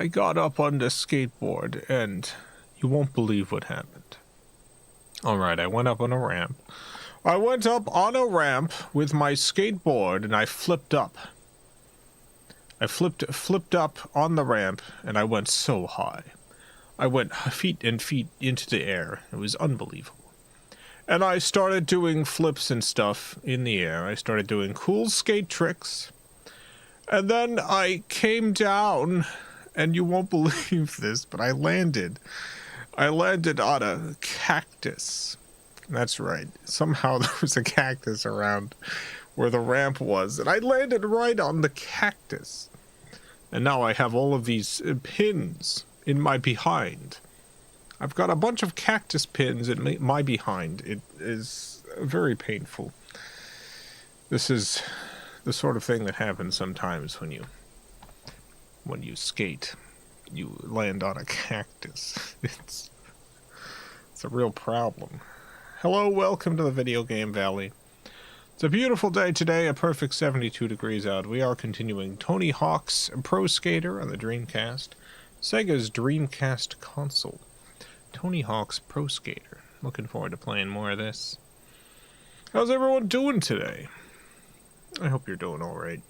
I got up on the skateboard, and you won't believe what happened. Alright, I went up on a ramp. I went up on a ramp with my skateboard, and I flipped up. I flipped up on the ramp, and I went so high. I went feet and feet into the air. It was unbelievable. And I started doing flips and stuff in the air. I started doing cool skate tricks. And then I came down, and you won't believe this, but I landed. I landed on a cactus. That's right. Somehow there was a cactus around where the ramp was, and I landed right on the cactus. And now I have all of these pins in my behind. I've got a bunch of cactus pins in my behind. It is very painful. This is the sort of thing that happens sometimes when you skate. You land on a cactus. It's a real problem. Hello, welcome to the Video Game Valley. It's a beautiful day today, a perfect 72 degrees out. We are continuing Tony Hawk's Pro Skater on the Dreamcast, Sega's Dreamcast console. Tony Hawk's Pro Skater. Looking forward to playing more of this. How's everyone doing today? I hope you're doing alright.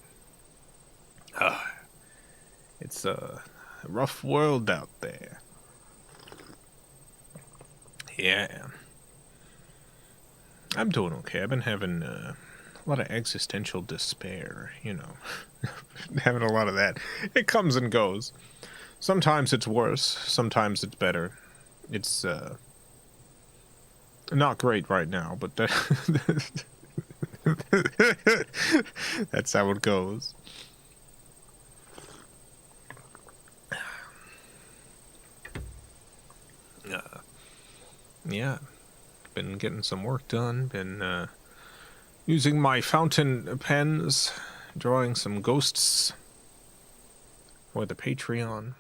It's a rough world out there. Yeah. I'm doing okay. I've been having a lot of existential despair, you know. Having a lot of that. It comes and goes. Sometimes it's worse. Sometimes it's better. It's not great right now, but that's how it goes. Yeah, been getting some work done, been using my fountain pens, drawing some ghosts for the Patreon.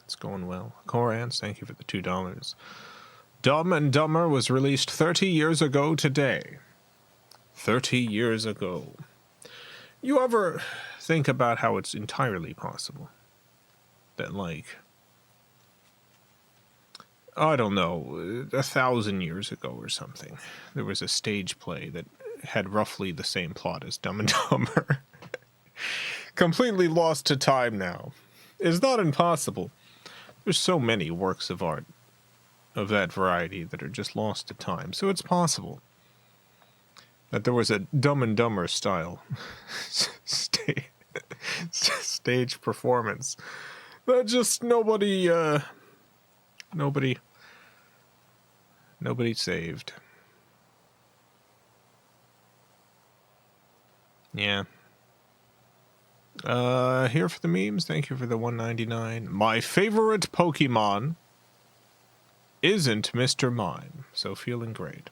It's going well. Corans, thank you for the $2. Dumb and Dumber was released 30 years ago today. 30 years ago. You ever think about how it's entirely possible that, like, I don't know, 1,000 years ago or something, there was a stage play that had roughly the same plot as Dumb and Dumber. Completely lost to time now. It's not impossible. There's so many works of art of that variety that are just lost to time, so it's possible that there was a Dumb and Dumber style stage performance that just nobody saved. Yeah. Here for the memes. Thank you for the $1.99. My favorite Pokemon isn't Mr. Mime, so feeling great.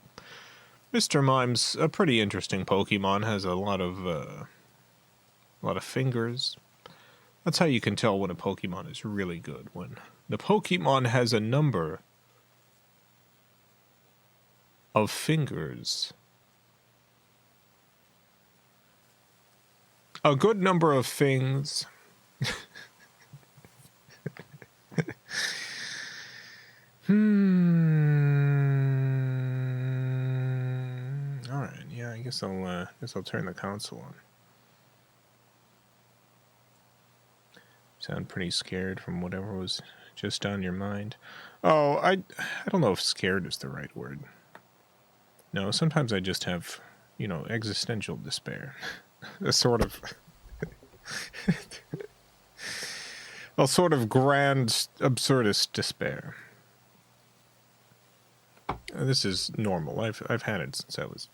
Mr. Mime's a pretty interesting Pokemon. Has a lot of fingers. That's how you can tell when a Pokemon is really good. When the Pokemon has a number of fingers. A good number of things. Alright, yeah, I guess I'll turn the console on. Sound pretty scared from whatever was just on your mind. Oh, I don't know if scared is the right word. No, sometimes I just have, existential despair. A sort of grand absurdist despair. This is normal. I've had it since I was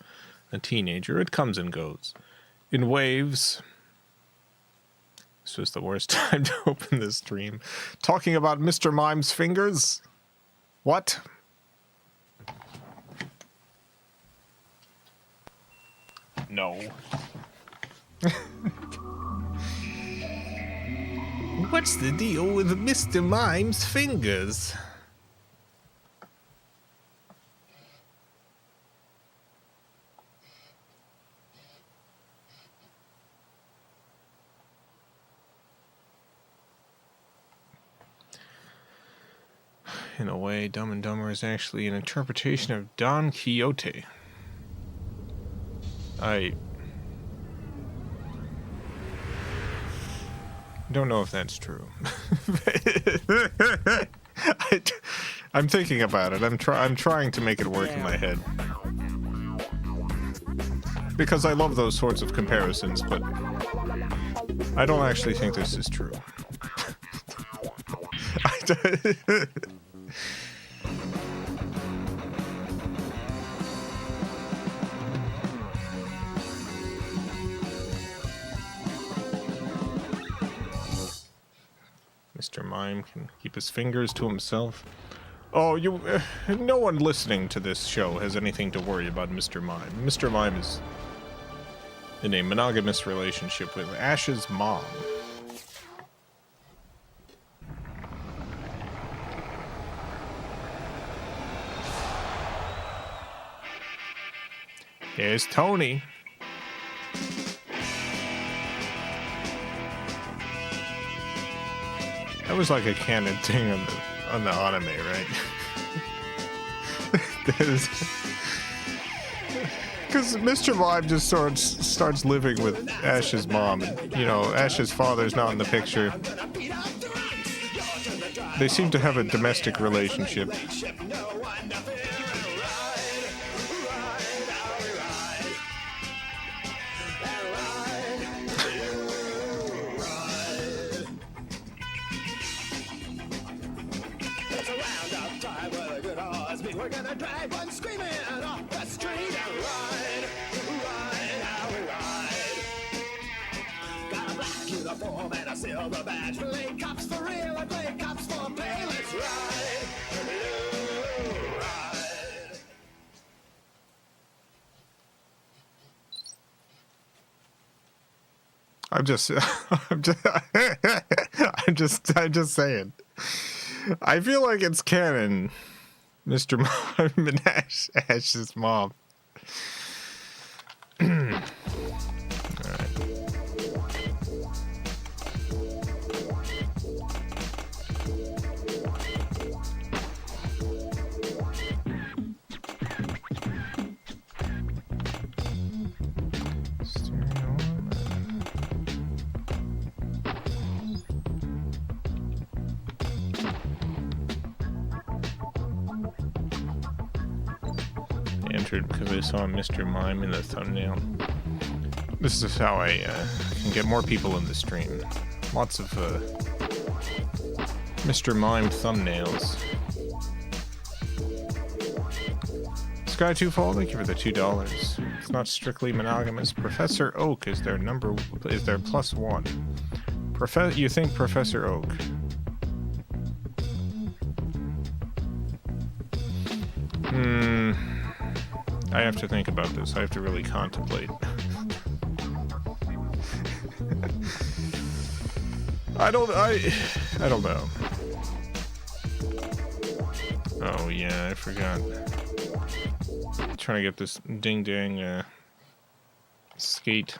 a teenager. It comes and goes in waves. This was the worst time to open this stream. Talking about Mr. Mime's fingers? What? No. What's the deal with Mr. Mime's fingers? in a way, Dumb and Dumber is actually an interpretation of Don Quixote. I don't know if that's true. I'm thinking about it. I'm trying to make it work in my head. Because I love those sorts of comparisons, but I don't actually think this is true. Mr. Mime can keep his fingers to himself. Oh, no one listening to this show has anything to worry about Mr. Mime. Mr. Mime is in a monogamous relationship with Ash's mom. Here's Tony. That was like a canon thing on the anime, right? Because Mr. Mime just starts living with Ash's mom. And, you know, Ash's father's not in the picture. They seem to have a domestic relationship. We're gonna drive one screaming off the street and ride, how we ride. Got a black uniform and a silver badge. Play cops for real and play cops for pay. Let's ride, ride. I'm just saying. I feel like it's canon. Mr. Mime and Ash's mom. Alright. Because I saw Mr. Mime in the thumbnail. This is how I can get more people in the stream. Lots of Mr. Mime thumbnails. Sky Twofold, thank you for the $2. It's not strictly monogamous. Professor Oak is their +1. You think Professor Oak? I have to think about this. I have to really contemplate. I don't know. Oh yeah, I forgot. I'm trying to get this ding dang skate.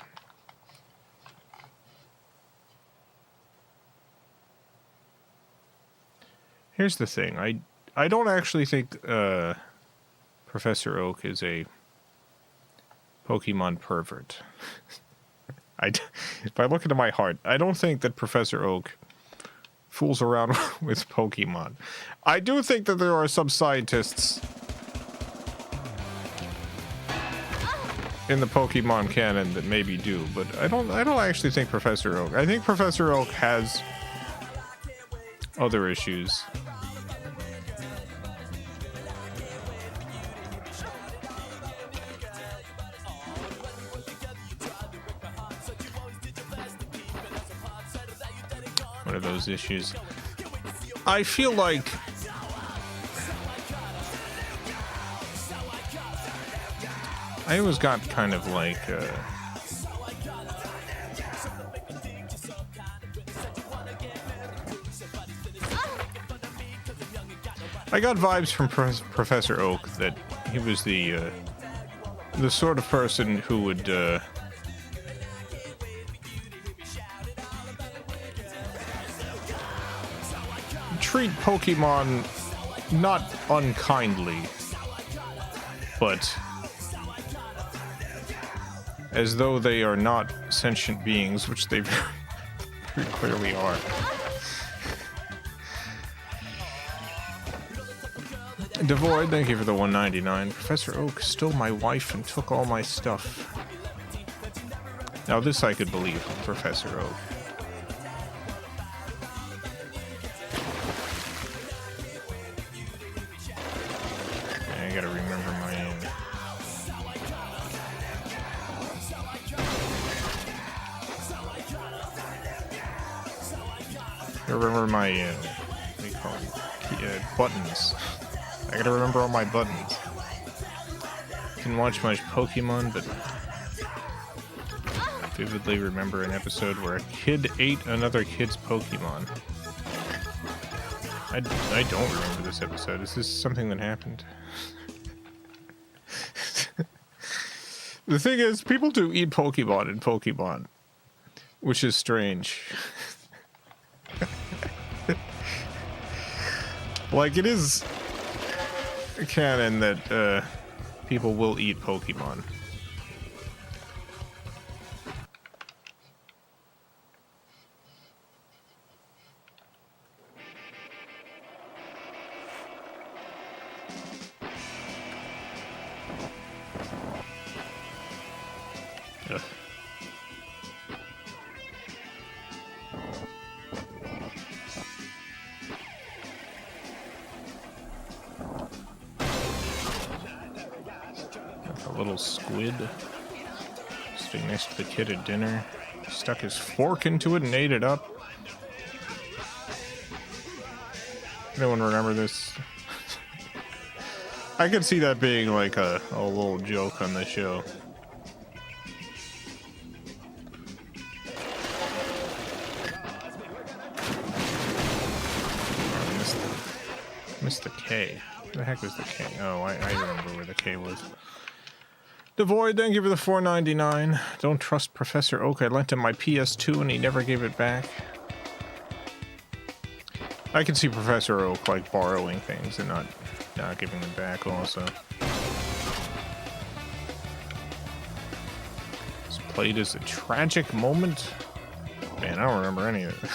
Here's the thing. I don't actually think Professor Oak is a Pokemon pervert. If I look into my heart, I don't think that Professor Oak fools around with Pokemon. I do think that there are some scientists in the Pokemon canon that maybe do, but I don't actually think Professor Oak. I think Professor Oak has other issues. What are those issues? I feel like I always got kind of like I got vibes from Professor Oak that he was the sort of person who would treat Pokemon not unkindly, but as though they are not sentient beings, which they very clearly are. Devoid, thank you for the 199. Professor Oak stole my wife and took all my stuff. Now this I could believe, Professor Oak. Okay, I gotta remember my aim. Remember my, what do you call it? Buttons. I gotta remember all my buttons. Didn't watch much Pokemon, but I vividly remember an episode where a kid ate another kid's Pokemon. I don't remember this episode. Is this something that happened? The thing is, people do eat Pokemon in Pokemon, which is strange. Like, it is canon that people will eat Pokemon. Ugh. A little squid sitting next to the kid at dinner. Stuck his fork into it and ate it up. Anyone remember this? I could see that being like a little joke on the show. Oh, I missed the K. Where the heck was the K? Oh, I remember where the K was. Devoid, thank you for the 499. Don't trust Professor Oak. I lent him my PS2 and he never gave it back. I can see Professor Oak like borrowing things and not giving them back also. It's played as a tragic moment. Man, I don't remember any of it.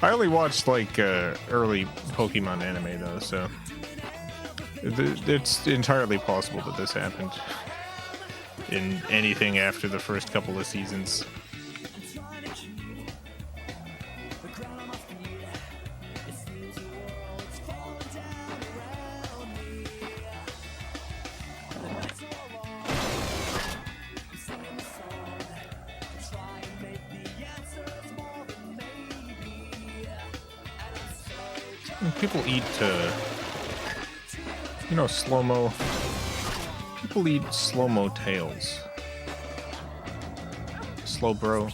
I only watched like early Pokemon anime though, so it's entirely possible that this happened in anything after the first couple of seasons. People eat, you know, slow-mo. People eat slow-mo tails. Slow bro.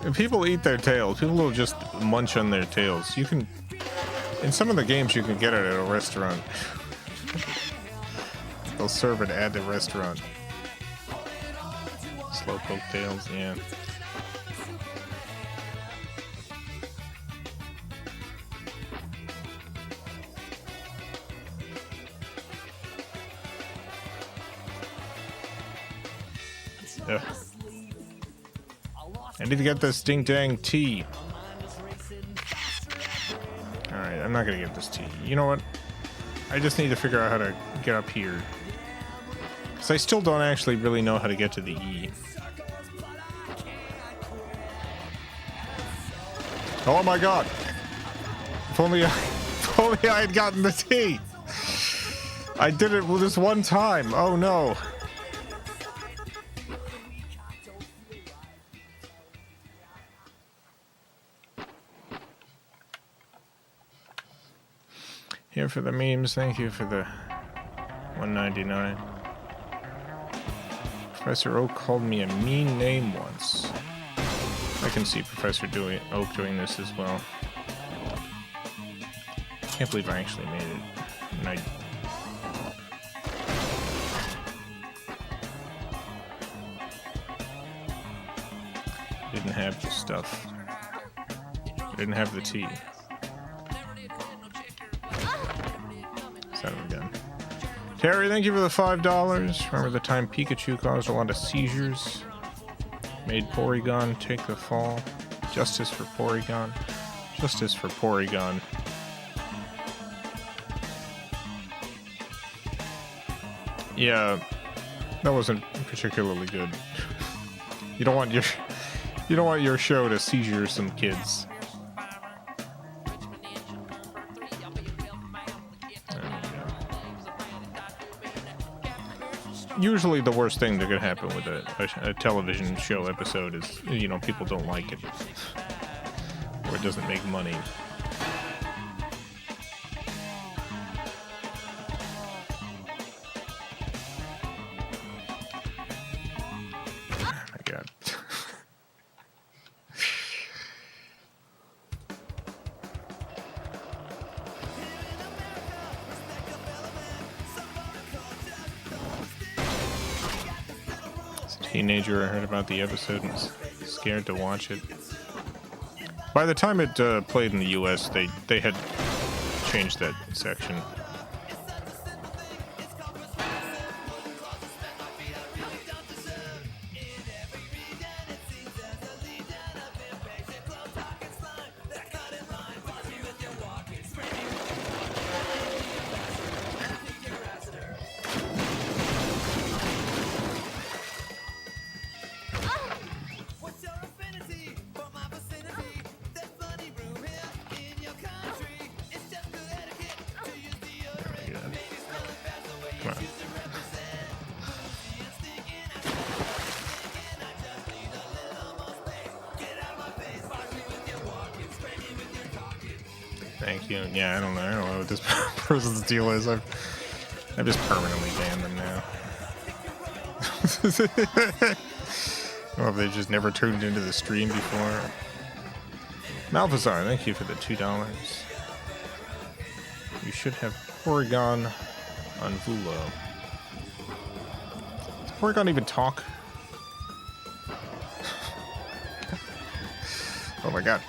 If people eat their tails, people will just munch on their tails. You can, in some of the games, you can get it at a restaurant. They'll serve it at the restaurant. Slowpoke tails, yeah. Ugh. I need to get this ding-dang tea. Alright, I'm not gonna get this tea. You know what? I just need to figure out how to get up here. Because I still don't actually really know how to get to the E. Oh my god! If only I had gotten the tea! I did it this one time! Oh no! Here for the memes, thank you for the 199. Professor Oak called me a mean name once. I can see Professor Oak doing this as well. Can't believe I actually made it. And I didn't have the stuff. I didn't have the tea. Carrie, thank you for the $5. Remember the time Pikachu caused a lot of seizures? Made Porygon take the fall. Justice for Porygon. Justice for Porygon. Yeah, that wasn't particularly good. You don't want your show to seizure some kids. Usually the worst thing that could happen with a television show episode is, you know, people don't like it. Or it doesn't make money. Oh my god. Teenager, I heard about the episode and was scared to watch it. By the time it played in the US, they had changed that section. Thank you. Yeah, I don't know what this person's deal is. I've just permanently banned them now. Or if they just never tuned into the stream before. Malphazar, thank you for the $2. You should have Porygon on Vulo. Does Porygon even talk? Oh my god.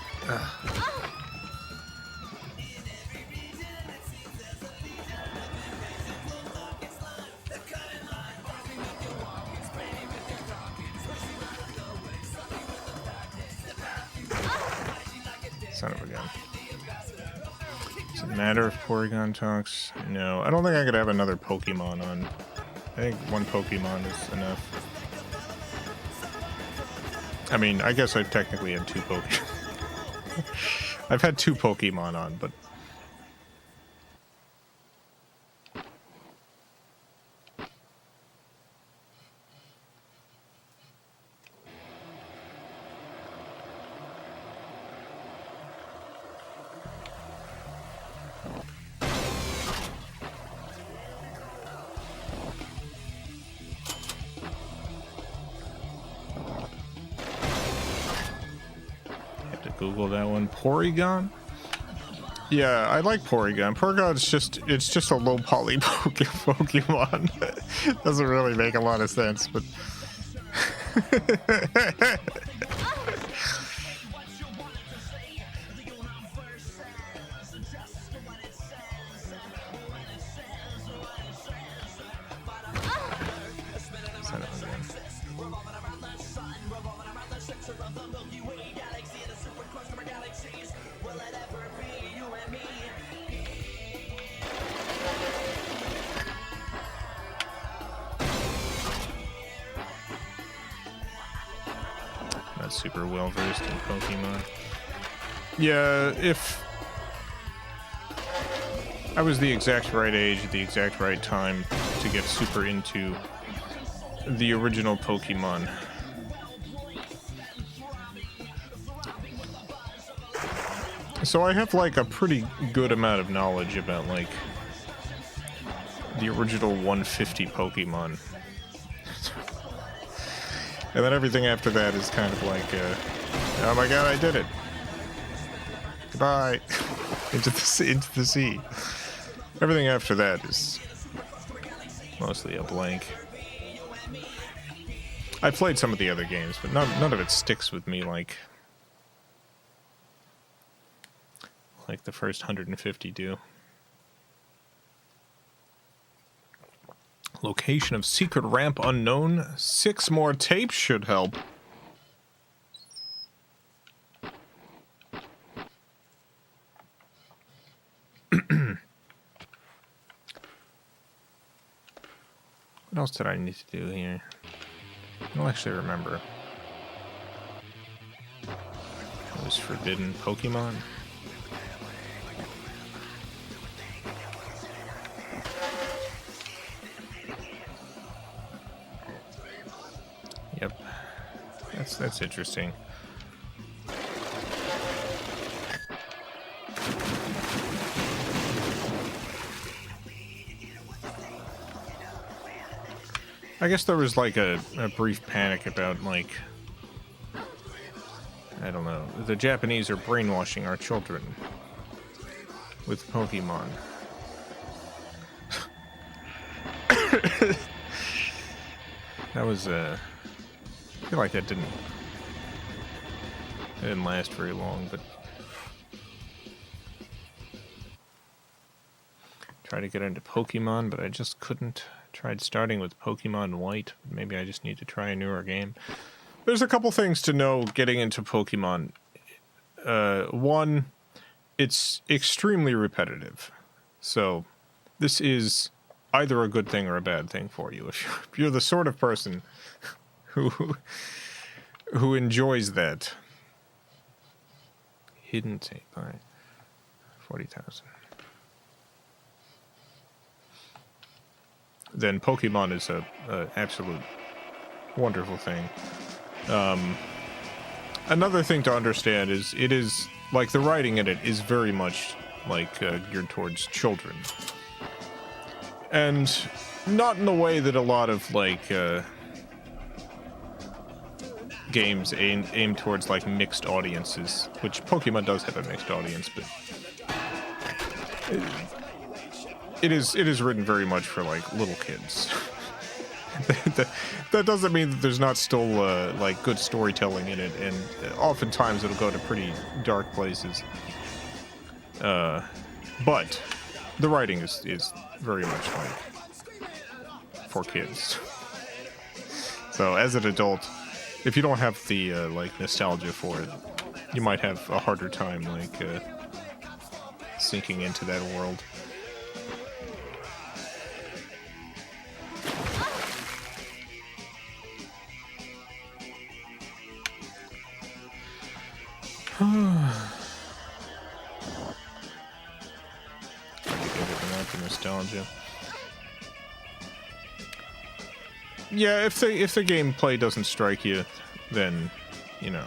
Son of a gun. Does it matter if Porygon talks? No. I don't think I could have another Pokemon on. I think one Pokemon is enough. I mean, I guess I've technically had two Pokemon. I've had two Pokemon on, but... Google that one. Porygon? Yeah, I like Porygon. Porygon's just a low poly Pokemon. Doesn't really make a lot of sense, but super well versed in Pokemon. Yeah, if I was the exact right age at the exact right time to get super into the original Pokemon. So I have like a pretty good amount of knowledge about like the original 150 Pokemon. And then everything after that is kind of like, oh my god, I did it. Goodbye. into the sea. Everything after that is mostly a blank. I played some of the other games, but none of it sticks with me like the first 150 do. Location of secret ramp unknown. 6 more tapes should help. What else did I need to do here? I don't actually remember. It was forbidden Pokemon. Yep. That's interesting. I guess there was like a brief panic about like, I don't know, the Japanese are brainwashing our children with Pokemon. That was I feel like that didn't last very long, but tried to get into Pokemon, but I just couldn't. Tried starting with Pokemon White. Maybe I just need to try a newer game. There's a couple things to know getting into Pokemon. One, it's extremely repetitive. So this is either a good thing or a bad thing for you. If you're the sort of person who enjoys that. Hidden tape by 40,000. Then Pokemon is a absolute wonderful thing. Another thing to understand is it is like the writing in it is very much like geared towards children, and not in the way that a lot of like games aim towards like mixed audiences, which Pokemon does have a mixed audience, but it is written very much for like little kids. that doesn't mean that there's not still like good storytelling in it, and oftentimes it'll go to pretty dark places. But the writing is very much like for kids. So as an adult, if you don't have the like nostalgia for it, you might have a harder time like sinking into that world. Nostalgia. Yeah, if the gameplay doesn't strike you, then you know.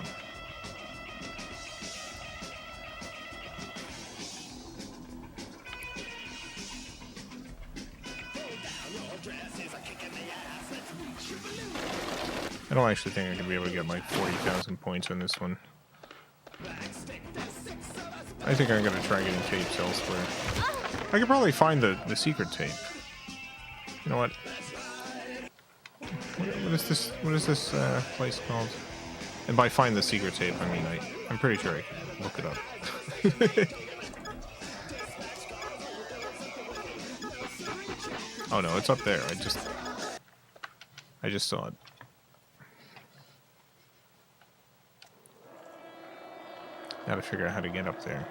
I don't actually think I'm gonna be able to get like 40,000 points on this one. I think I'm gonna try getting tapes elsewhere. I could probably find the secret tape. You know what? What is this? What is this place called? And by find the secret tape, I mean I'm pretty sure I can look it up. Oh no, it's up there. I just saw it. Gotta figure out how to get up there.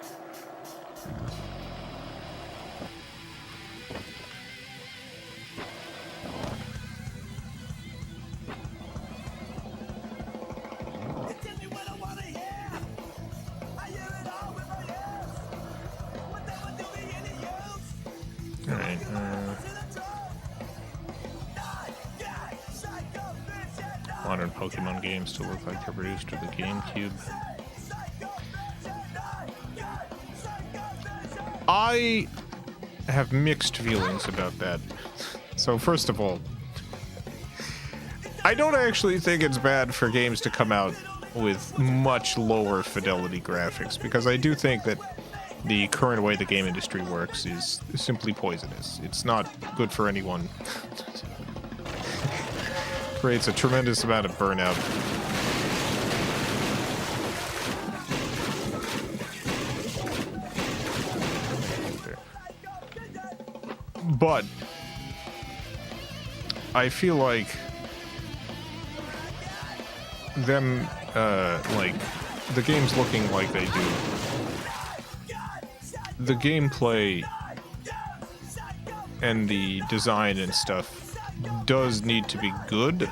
Alright, modern Pokemon games still look like they're produced with the GameCube. I have mixed feelings about that. So first of all, I don't actually think it's bad for games to come out with much lower fidelity graphics, because I do think that the current way the game industry works is simply poisonous. It's not good for anyone. Creates a tremendous amount of burnout. But I feel like them, like, the games looking like they do, the gameplay and the design and stuff does need to be good.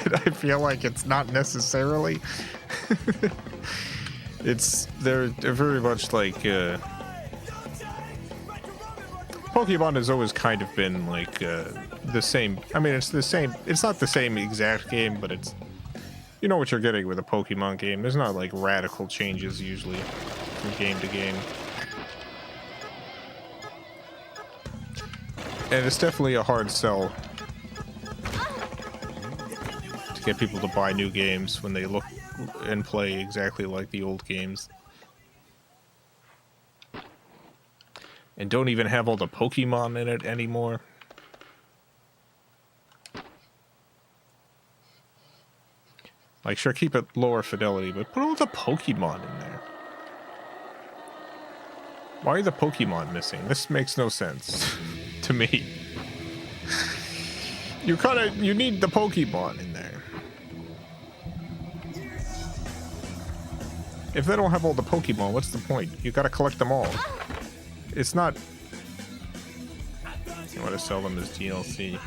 And I feel like it's not necessarily. They're very much like, Pokemon has always kind of been like, the same. I mean, it's the same. It's not the same exact game, but it's, you know what you're getting with a Pokemon game. There's not like radical changes usually from game to game. And it's definitely a hard sell to get people to buy new games when they look and play exactly like the old games. And don't even have all the Pokemon in it anymore. Like, sure, keep it lower fidelity, but put all the Pokemon in there. Why are the Pokemon missing? This makes no sense to me. You need the Pokemon in there. If they don't have all the Pokemon, what's the point? You gotta collect them all. It's not... You want to sell them as DLC.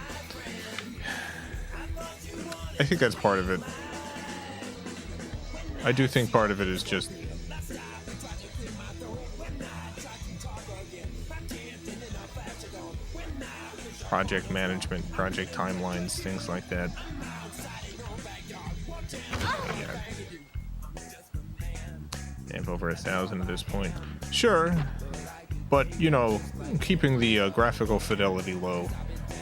I think that's part of it. I do think part of it is just... project management, project timelines, things like that. Yeah. They have over 1,000 at this point. Sure. But, you know, keeping the graphical fidelity low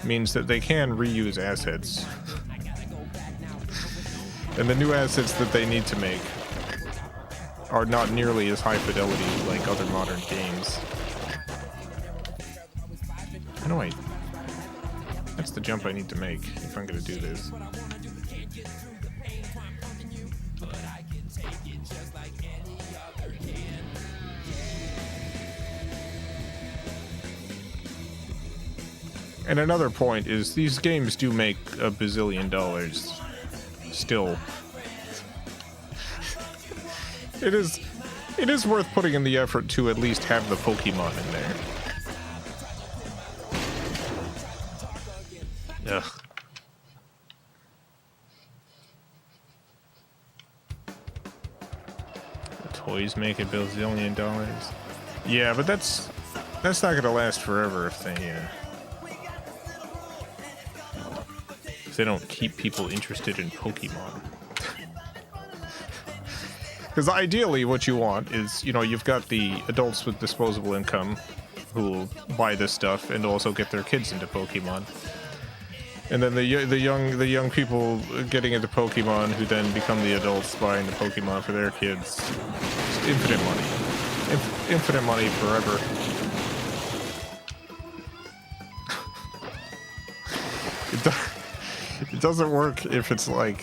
means that they can reuse assets. And the new assets that they need to make are not nearly as high fidelity like other modern games. How do I... That's the jump I need to make if I'm going to do this. And another point is these games do make $1 bazillion still. It is worth putting in the effort to at least have the Pokemon in there. Ugh. The toys make $1 bazillion. Yeah, but that's not gonna last forever if they don't keep people interested in Pokemon. Because ideally what you want is, you know, you've got the adults with disposable income who will buy this stuff and also get their kids into Pokemon. And then the young people getting into Pokemon who then become the adults buying the Pokemon for their kids. Just infinite money. Infinite money forever. It doesn't work if it's like...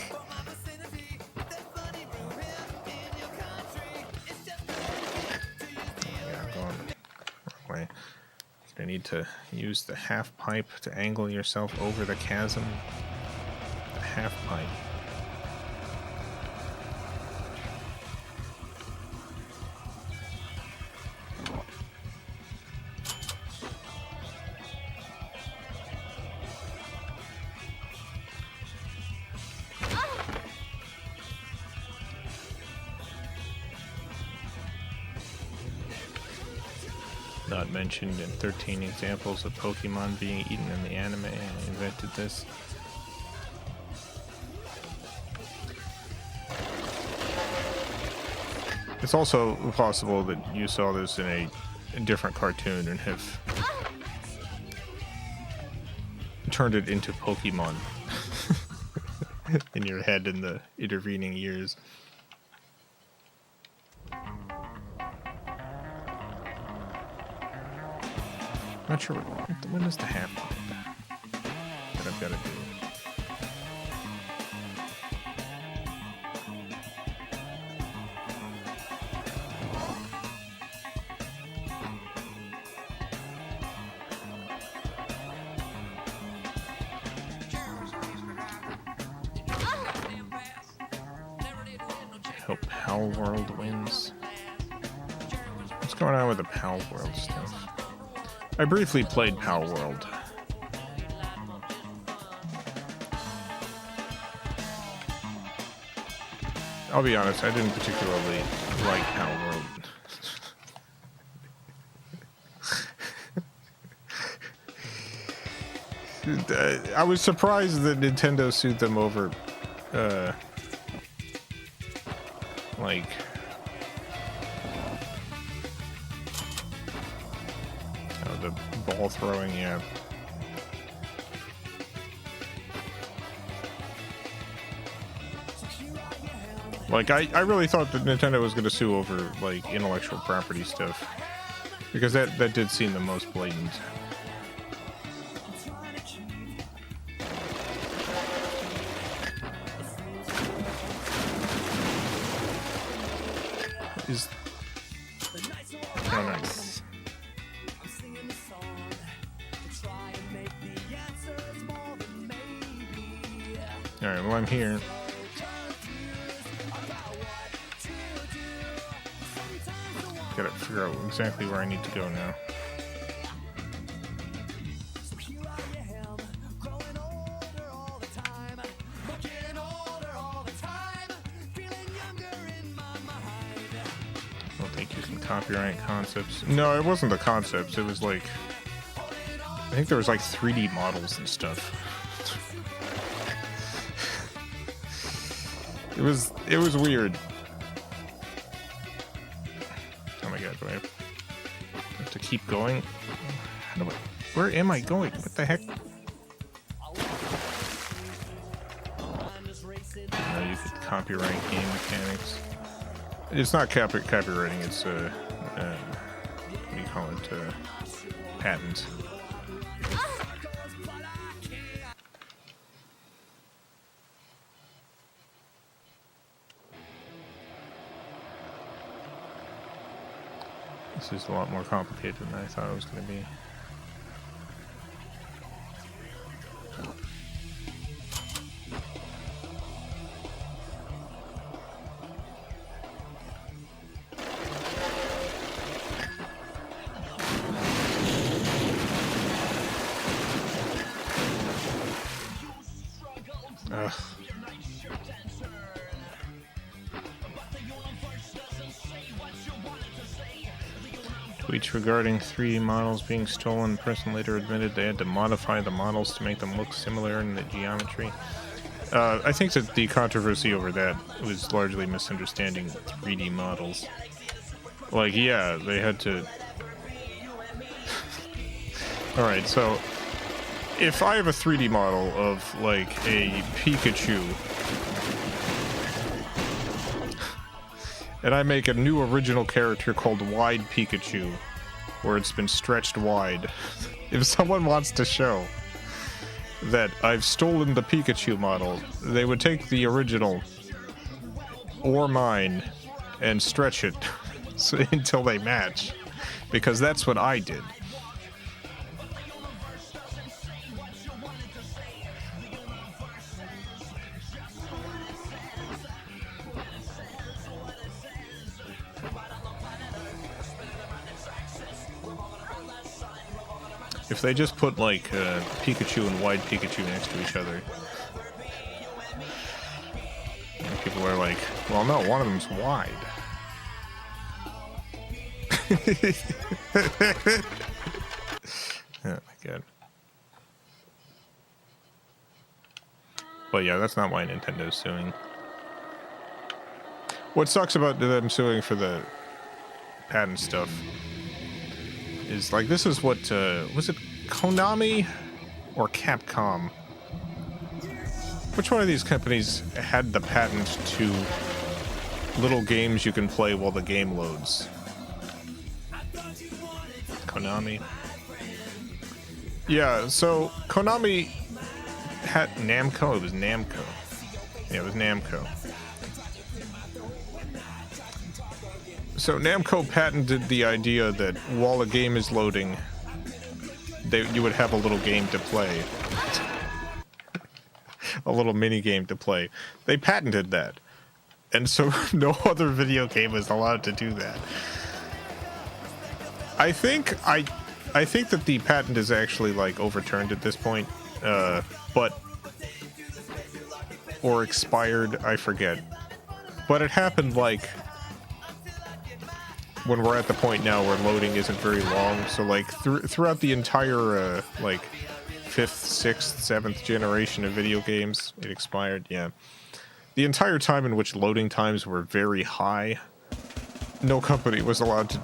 Yeah, I'm going the wrong way. I need to use the half pipe to angle yourself over the chasm. The half pipe. Not mentioned in 13 examples of Pokemon being eaten in the anime. I invented this. It's also possible that you saw this in a different cartoon and have turned it into Pokemon in your head in the intervening years. Not sure when is the half pipe that I've got to do. Hope Pal World wins. What's going on with the Pal World stuff? I briefly played Pal World. I'll be honest, I didn't particularly like Pal World. I was surprised that Nintendo sued them over, like, the ball throwing, yeah. Like, I really thought that Nintendo was going to sue over, like, intellectual property stuff. Because that did seem the most blatant. Is... Oh, nice. Alright, well, I'm here. Gotta figure out exactly where I need to go now. Well, thank you, some copyright concepts. No, it wasn't the concepts, it was like... I think there was like 3D models and stuff. It was weird. Oh my god, do I have to keep going? How do I... Where am I going? What the heck? No, you could copyright game mechanics. It's not copywriting, it's what do you call it? Patent. This is a lot more complicated than I thought it was going to be. Ugh. Tweets regarding 3D models being stolen. The person later admitted they had to modify the models to make them look similar in the geometry. I think that the controversy over that was largely misunderstanding 3D models. Like, yeah, they had to... Alright, so... If I have a 3D model of, like, a Pikachu... and I make a new original character called Wide Pikachu, where it's been stretched wide. If someone wants to show that I've stolen the Pikachu model, they would take the original, or mine, and stretch it until they match. Because that's what I did. If they just put, like, Pikachu and Wide Pikachu next to each other, and people are like, well, no, one of them's wide. Oh, my God. But yeah, that's not why Nintendo's suing. What sucks about them suing for the patent stuff is, like, this is what, was it Konami or Capcom? Which one of these companies had the patent to little games you can play while the game loads? Konami? Yeah, so Konami had Namco? It was Namco. Yeah, it was Namco. So Namco patented the idea that while a game is loading, you would have a little game to play. A little mini game to play. They patented that. And so no other video game is allowed to do that. I think that the patent is actually like overturned at this point, but or expired, I forget. But it happened like when we're at the point now where loading isn't very long, so like throughout the entire like 5th, 6th, 7th generation of video games, it expired. Yeah, the entire time in which loading times were very high, no company was allowed to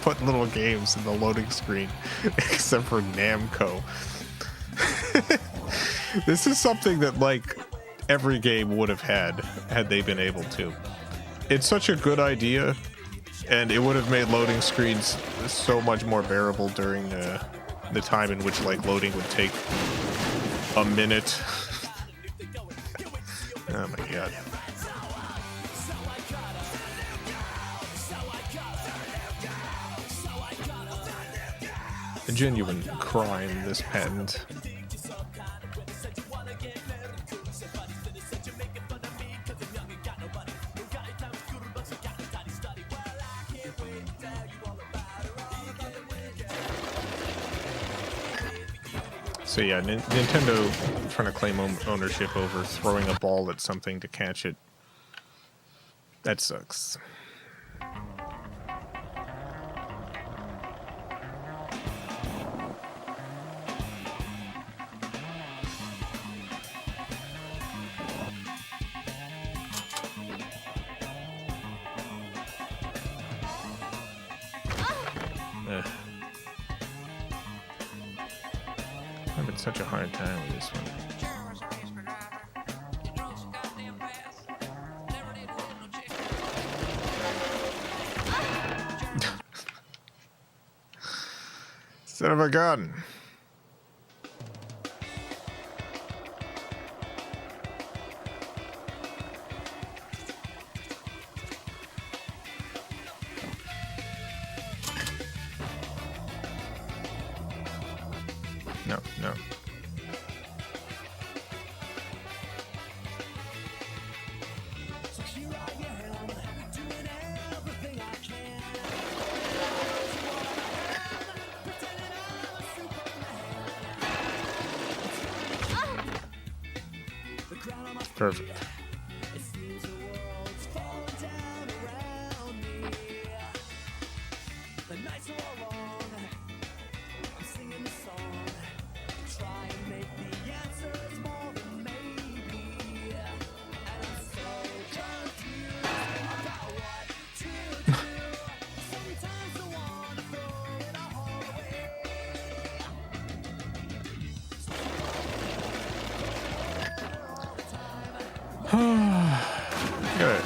put little games in the loading screen except for Namco. This is something that like every game would have had they been able to. It's such a good idea, and it would have made loading screens so much more bearable during the time in which like loading would take a minute. Oh my god. A genuine crime, this patent. So yeah, Nintendo trying to claim ownership over throwing a ball at something to catch it. That sucks. Having such a hard time with this one. Son of a gun. No. Perfect.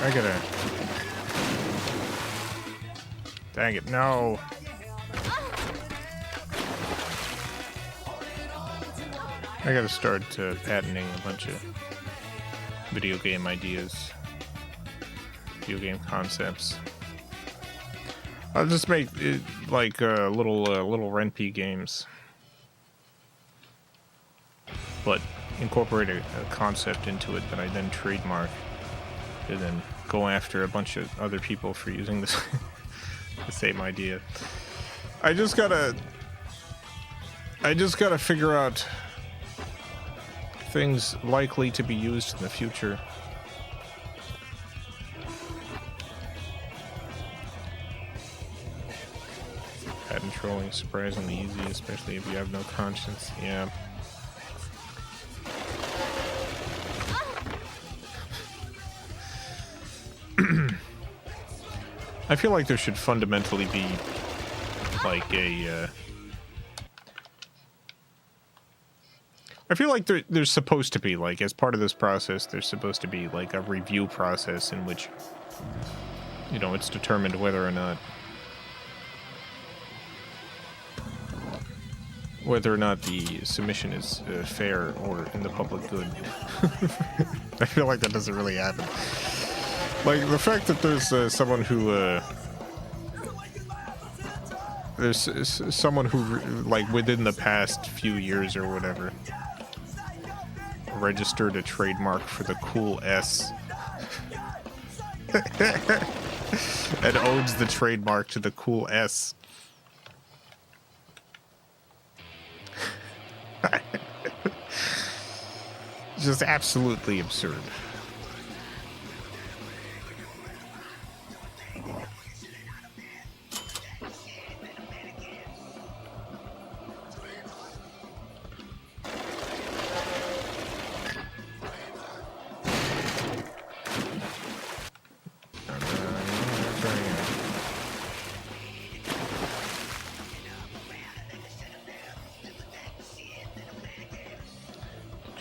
I gotta. Dang it, no. I gotta start patenting a bunch of video game ideas, video game concepts. I'll just make it like little Renpy games, but incorporate a concept into it that I then trademark, and then go after a bunch of other people for using this the same idea. I just gotta figure out things likely to be used in the future. Patent trolling is surprisingly easy, especially if you have no conscience. Yeah. I feel like there should fundamentally be like a I feel like there's supposed to be, like, as part of this process, there's supposed to be like a review process in which, you know, it's determined whether or not the submission is fair or in the public good. I feel like that doesn't really happen. Like, the fact that there's someone who, like, within the past few years or whatever, registered a trademark for the cool S And owns the trademark to the cool S. Just absolutely absurd.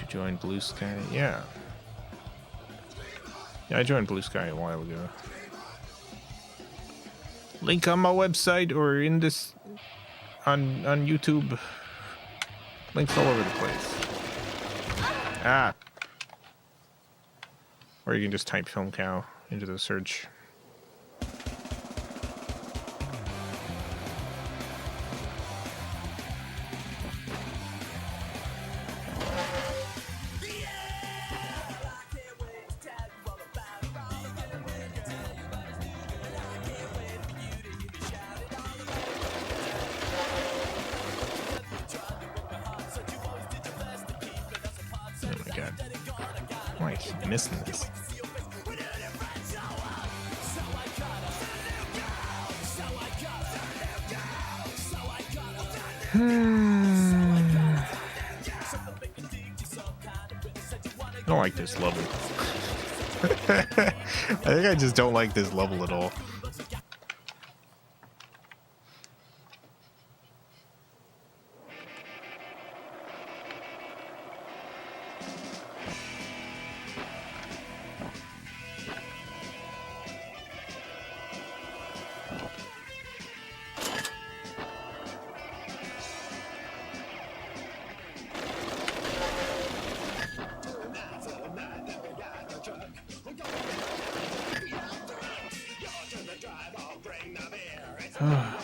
Join Blue Sky? Yeah. Yeah, I joined Blue Sky a while ago. Link on my website or in this on YouTube. Links all over the place. Ah. Or you can just type FilmCow into the search. Missing this. I don't like this level. I think I just don't like this level at all.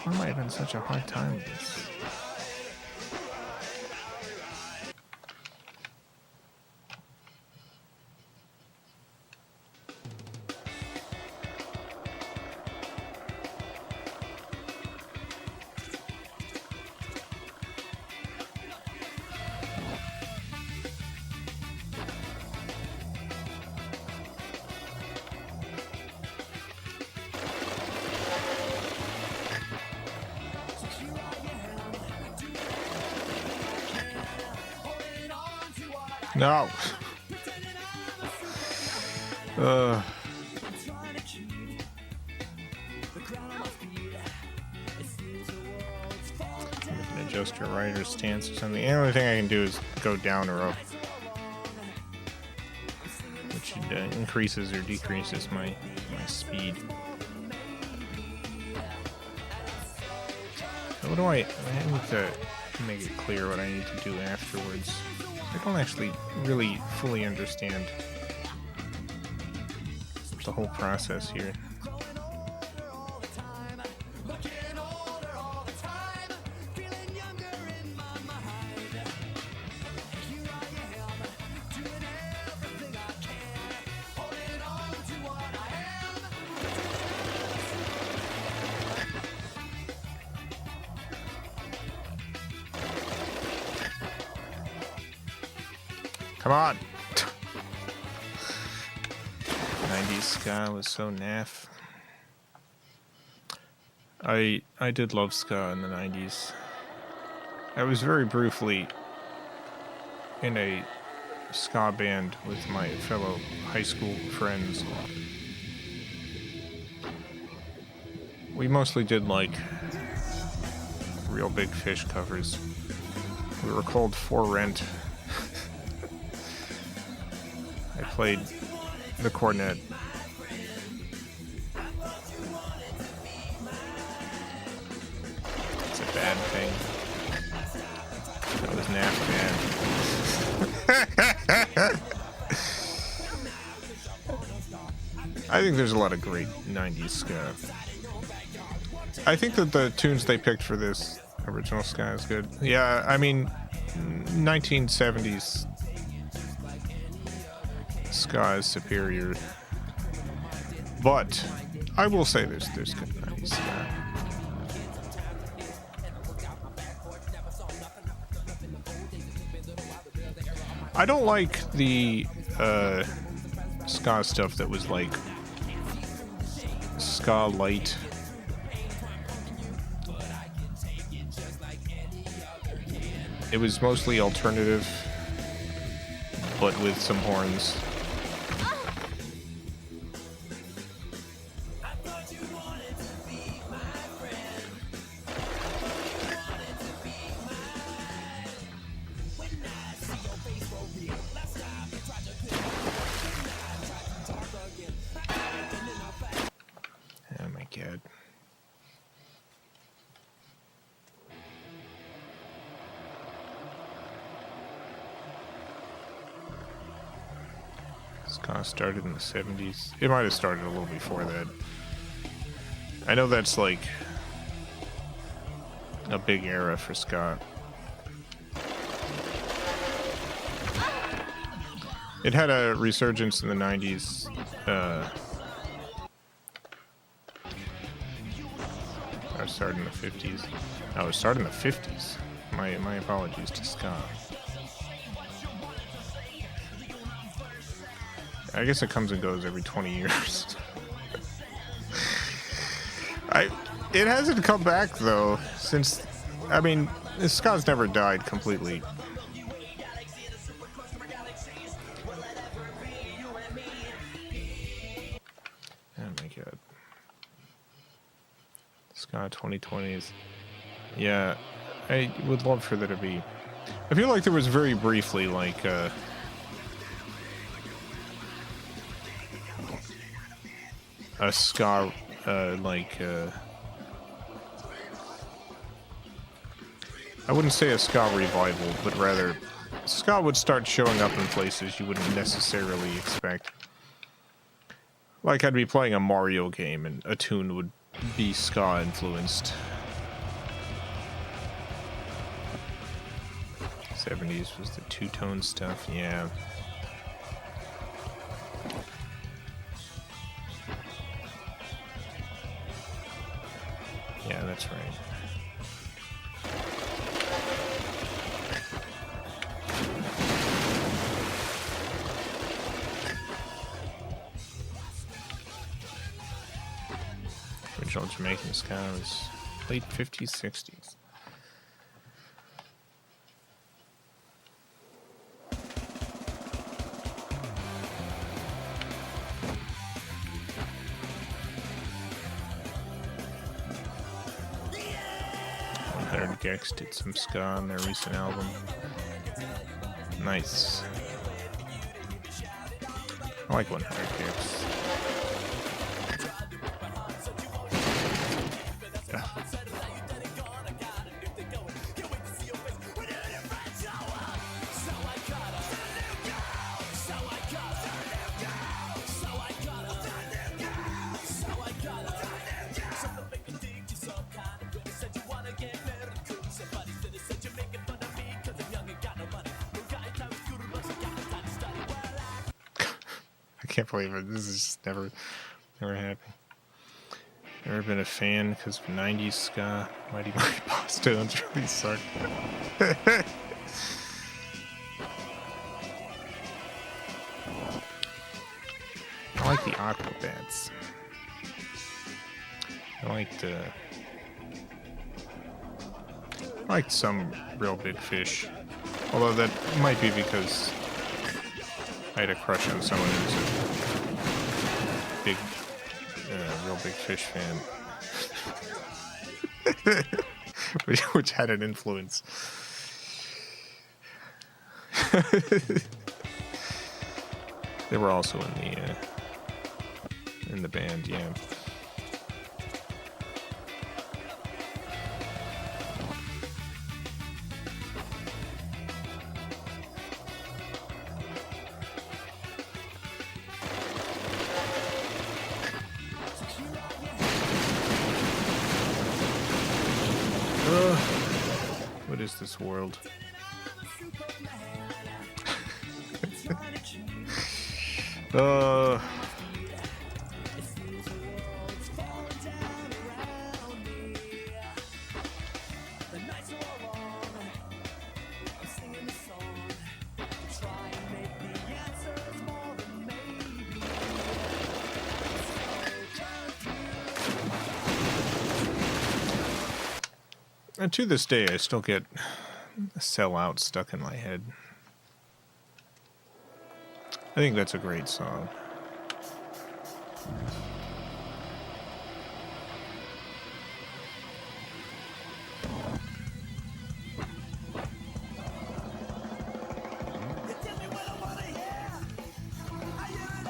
Why am I having such a hard time with this? No. You can adjust your rider's stance or something. The only thing I can do is go down or up, which increases or decreases my speed. What do I need to make it clear what I need to do afterwards. I don't actually really fully understand the whole process here. Come on! 90s ska was so naff. I did love ska in the 90s. I was very briefly in a ska band with my fellow high school friends. We mostly did like Real Big Fish covers. We were called For Rent. I played the cornet. It's a bad thing. That was naff bad. I think there's a lot of great 90s ska. I think that the tunes they picked for this original ska is good. Yeah, I mean, 1970s ska is superior. But I will say there's good 90s ska. I don't like the ska stuff that was like ska light. It was mostly alternative, but with some horns. Oh my god. Ska started in the 70s. It might have started a little before that. I know that's like a big era for ska. It had a resurgence in the 90s. I started in the 50s. Oh, it started in the 50s. My apologies to ska. I guess it comes and goes every 20 years. It hasn't come back though since. I mean, ska's never died completely. Oh my god. Ska 2020s. Yeah, I would love for there to be. I feel like there was very briefly like a ska I wouldn't say a ska revival, but rather ska would start showing up in places you wouldn't necessarily expect. Like I'd be playing a Mario game and a tune would be ska influenced. 70s was the two-tone stuff, yeah. Yeah, that's right. Original Jamaican ska was late 50s, 60s. Gex did some ska on their recent album. Nice. I like 100 Gex. I can't believe it. This is just never happened. Never been a fan because of 90s ska. Mighty Mighty Boss Tones really suck. I like the Aquabats. I liked some Real Big Fish. Although that might be because I had a crush on someone who was a big, Real Big Fish fan. which had an influence. They were also in the band, yeah. What is this world? And to this day, I still get Sell Out stuck in my head. I think that's a great song.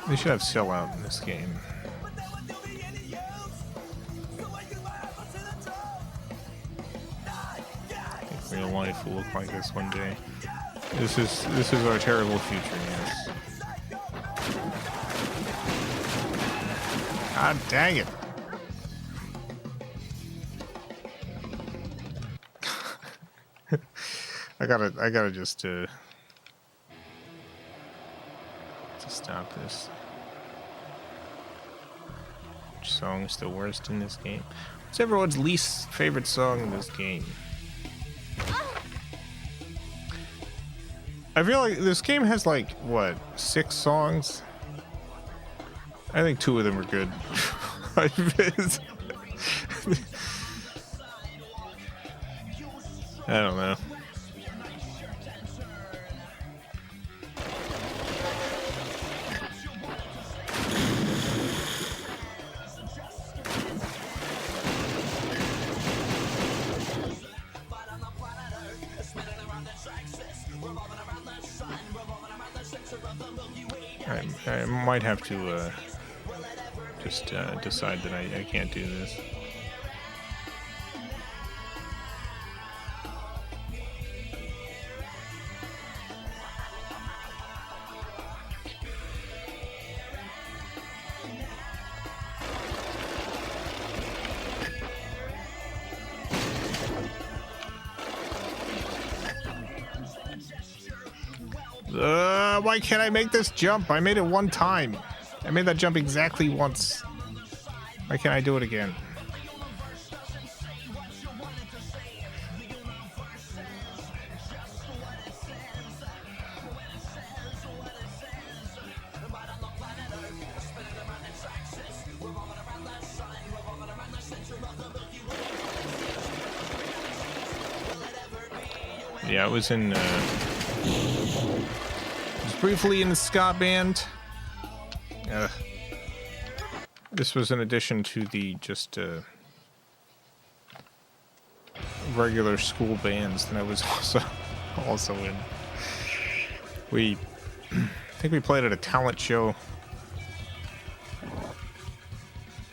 They should have Sell Out in this game. I think real life will look like this one day. This is our terrible future, yes. God dang it. I gotta just stop this. Which song's the worst in this game? What's everyone's least favorite song in this game? I feel like this game has like, what, 6 songs? I think 2 of them are good. I don't know. I might have to just decide that I can't do this. Why can't I make this jump? I made it one time. I made that jump exactly once. Why can't I do it again? Yeah, I was in briefly in the ska band. This was in addition to the just regular school bands that I was also in. I think we played at a talent show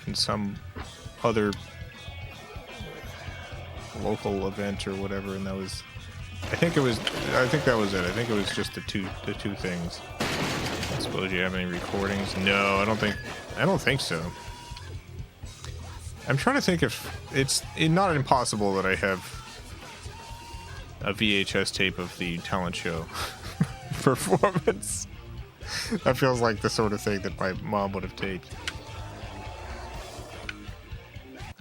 in some other local event or whatever, and that was. I think that was it. I think it was just the two things. I suppose you have any recordings? No, I don't think so. I'm trying to think if it's not impossible that I have a VHS tape of the talent show performance. That feels like the sort of thing that my mom would have taped.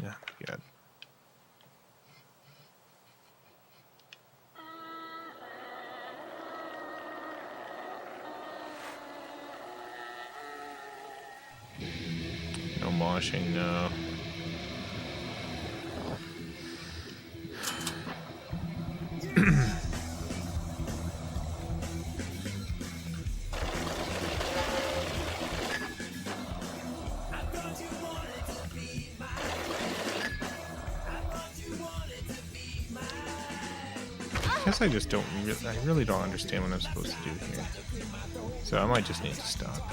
Yeah, God. No moshing, no. I guess I just don't. I really don't understand what I'm supposed to do here. So I might just need to stop.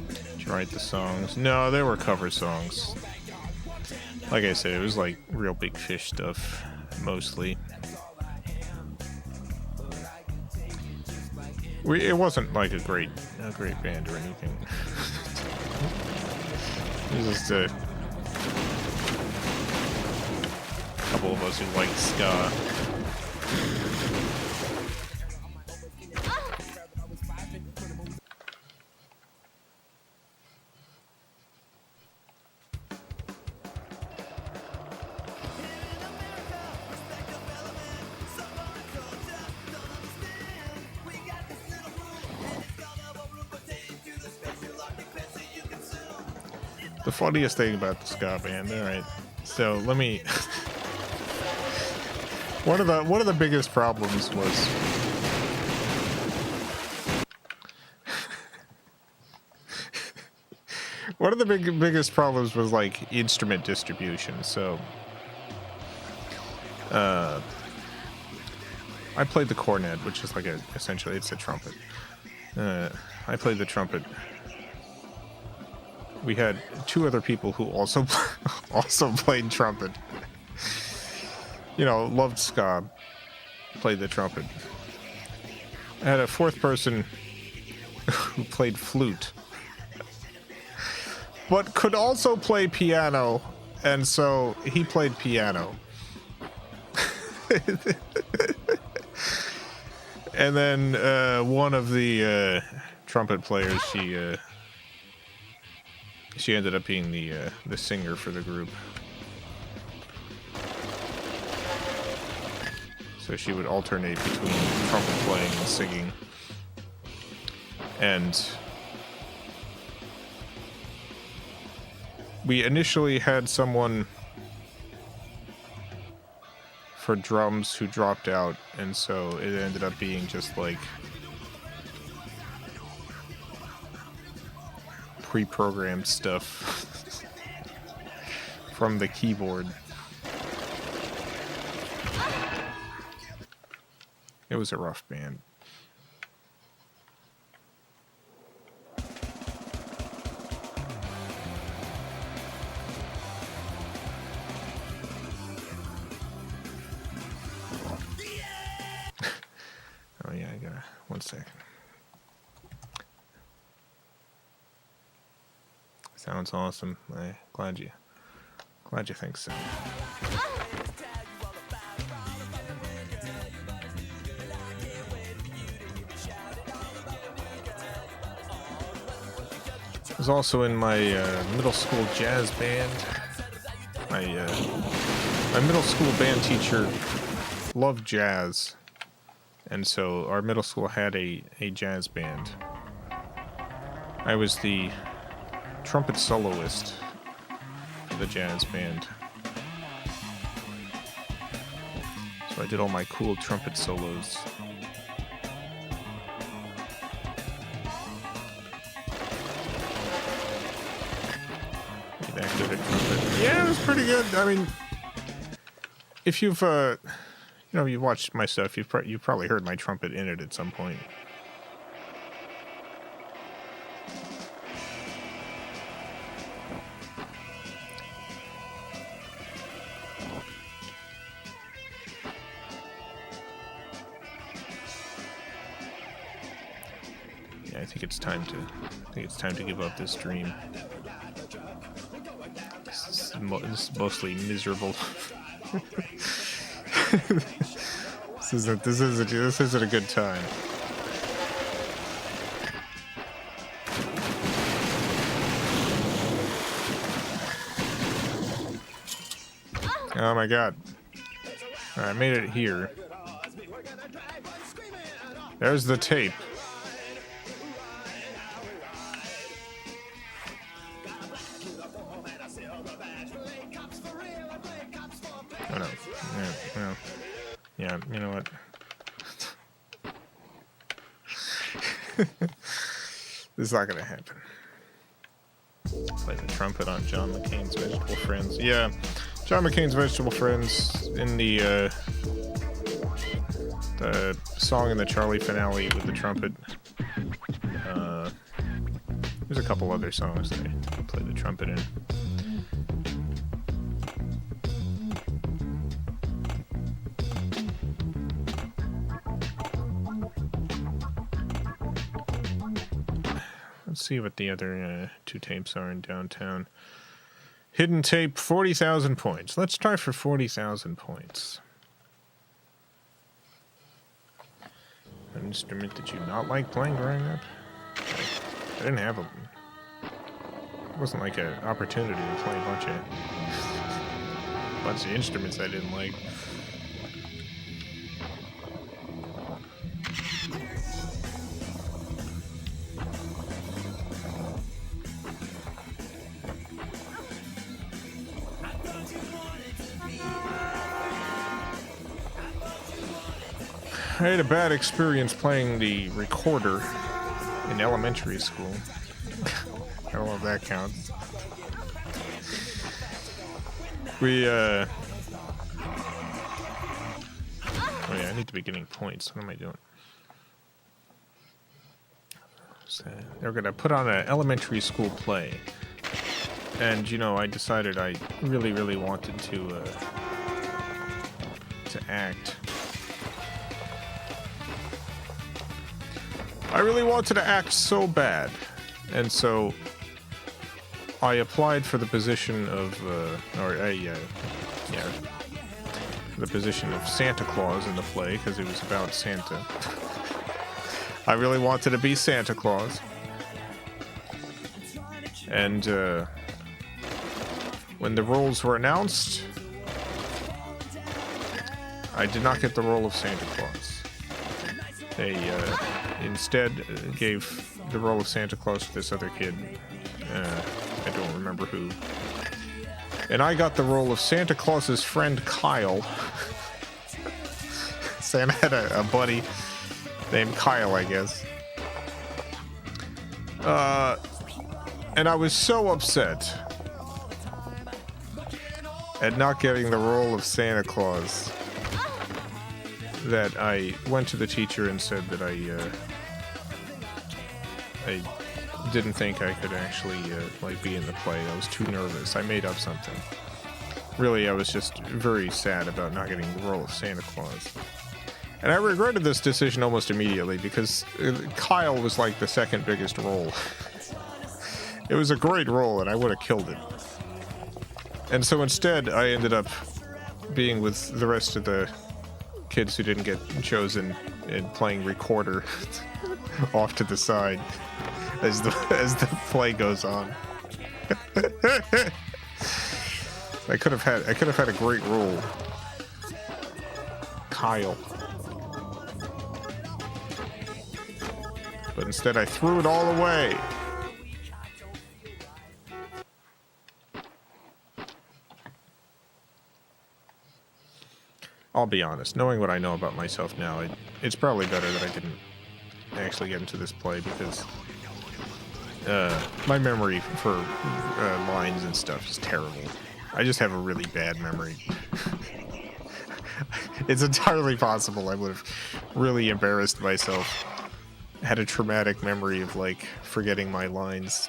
Did you write the songs? No, they were cover songs. Like I said, it was like Real Big Fish stuff, mostly. It wasn't like a great band or anything. It was just a couple of us who liked ska. The funniest thing about the ska band. All right, so let me. One of the biggest problems was. One of the biggest problems was like instrument distribution. So, I played the cornet, which is like essentially it's a trumpet. I played the trumpet. We had two other people who also played trumpet. You know, loved ska, played the trumpet. I had a fourth person who played flute, but could also play piano, and so he played piano. And then one of the trumpet players, she ended up being the singer for the group. So she would alternate between trumpet playing and singing. And we initially had someone for drums who dropped out, and so it ended up being just like pre-programmed stuff from the keyboard. It was a rough band. Oh yeah, I gotta, one second. Sounds awesome. Glad you think so. I was also in my middle school jazz band. My middle school band teacher loved jazz, and so our middle school had a jazz band. I was the trumpet soloist for the jazz band. So I did all my cool trumpet solos. That good at trumpet. Yeah, it was pretty good. I mean, if you've you watched my stuff, you've probably heard my trumpet in it at some point. Yeah, I think it's time to give up this dream. This is mostly miserable. This isn't a good time. Oh my god. Alright, I made it here. There's the tape. Oh no. Yeah, well. Yeah, you know what? This is not gonna happen. Play the trumpet on John McCain's Vegetable Friends. Yeah, John McCain's Vegetable Friends in the song in the Charlie finale with the trumpet. There's a couple other songs that I play the trumpet in. Let's see what the other two tapes are in downtown. Hidden tape, 40,000 points. Let's try for 40,000 points. An instrument that you not like playing growing up? I didn't have a... It wasn't like an opportunity to play a bunch of instruments I didn't like. I had a bad experience playing the recorder in elementary school. I don't know if that counts. Oh yeah, I need to be getting points. What am I doing? So they're gonna put on an elementary school play. And, you know, I decided I really, really wanted to act. I really wanted to act so bad. And so I applied for the position of, the position of Santa Claus in the play, because it was about Santa. I really wanted to be Santa Claus. And, when the roles were announced, I did not get the role of Santa Claus. They instead gave the role of Santa Claus to this other kid. I don't remember who. And I got the role of Santa Claus's friend Kyle. Santa had a buddy named Kyle, I guess. And I was so upset at not getting the role of Santa Claus that I went to the teacher and said that I didn't think I could actually be in the play. I was too nervous. I made up something. Really, I was just very sad about not getting the role of Santa Claus. And I regretted this decision almost immediately because Kyle was like the second biggest role. It was a great role and I would have killed it. And so instead, I ended up being with the rest of the kids who didn't get chosen and playing recorder off to the side as the play goes on. I could have had a great role. Kyle. But instead I threw it all away. I'll be honest, knowing what I know about myself now, it's probably better that I didn't actually get into this play because my memory for lines and stuff is terrible. I just have a really bad memory. It's entirely possible I would have really embarrassed myself, had a traumatic memory of like forgetting my lines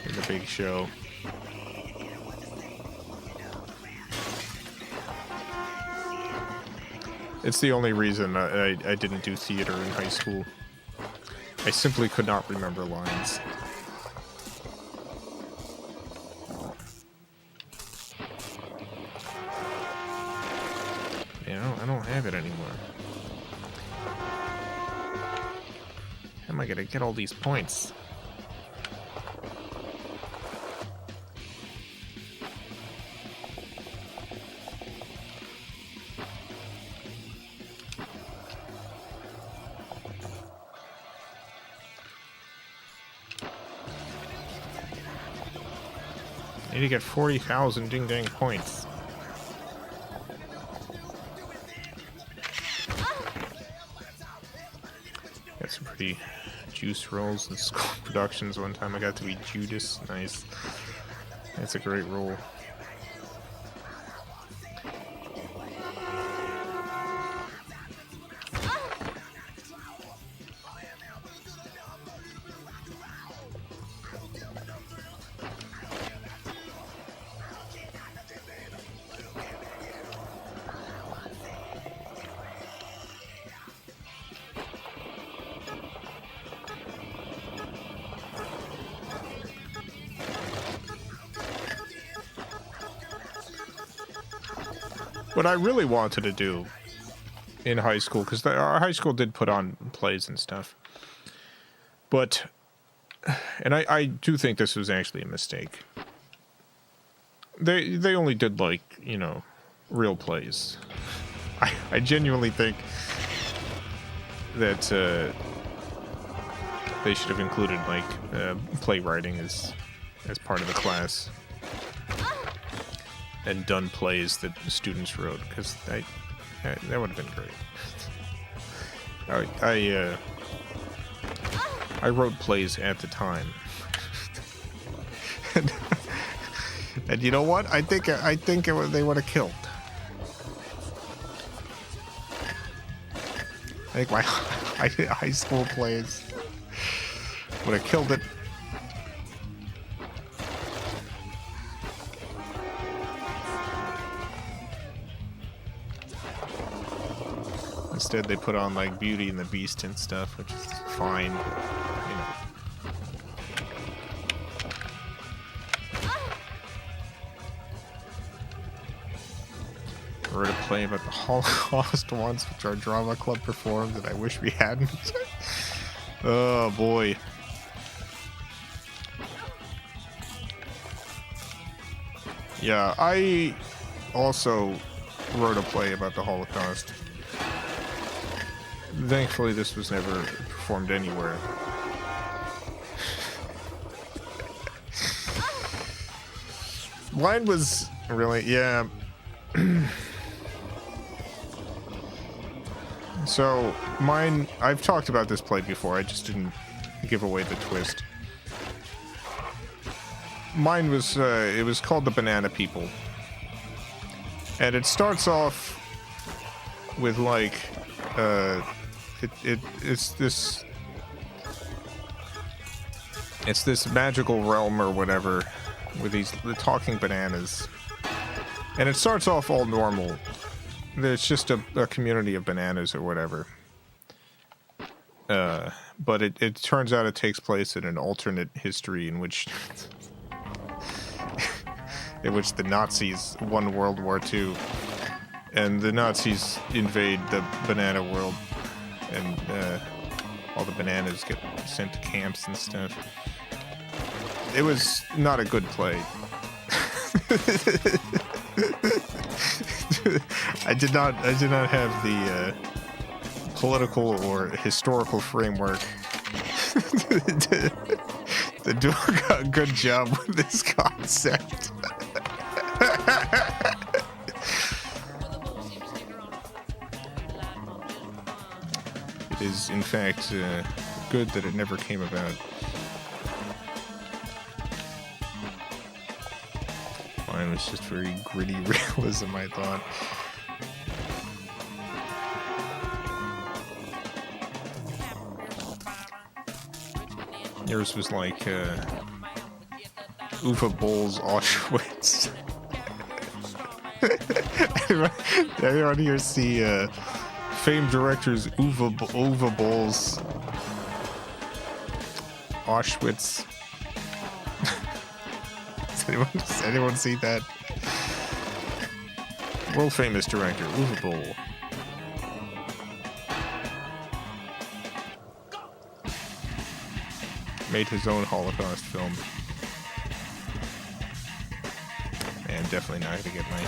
in the big show. It's the only reason I didn't do theater in high school. I simply could not remember lines. Yeah, I don't have it anymore. How am I gonna get all these points? I need to get 40,000 ding-dang points. Got some pretty juice rolls in school productions. One time I got to be Judas. Nice. That's a great role. What I really wanted to do in high school, because our high school did put on plays and stuff, but, and I do think this was actually a mistake. They only did, like, you know, real plays. I genuinely think that they should have included, like, playwriting as part of the class. And done plays that students wrote, because That would have been great. I wrote plays at the time. And you know what? I think they would have killed. I think my high school plays would have killed it. Instead, they put on like Beauty and the Beast and stuff, which is fine, you know. I wrote a play about the Holocaust once, which our drama club performed, and I wish we hadn't. Oh boy. Yeah, I also wrote a play about the Holocaust. Thankfully, this was never performed anywhere. Mine was really, yeah. So, mine, I've talked about this play before, I just didn't give away the twist. Mine was, it was called The Banana People. And it starts off with, like, it's this magical realm or whatever with the talking bananas, and it starts off all normal. There's just a community of bananas or whatever, but it turns out it takes place in an alternate history in which the Nazis won World War II, and the Nazis invade the banana world, and all the bananas get sent to camps and stuff. It was not a good play. I did not have the political or historical framework to do a good job with this concept. It is, in fact, good that it never came about. Mine was just very gritty realism, I thought. Yours was like Uwe Boll's Auschwitz. Everyone here see famed directors Uwe Boll's Auschwitz. Does anyone see that? World famous director Uwe Boll. Made his own Holocaust film. And definitely not gonna get my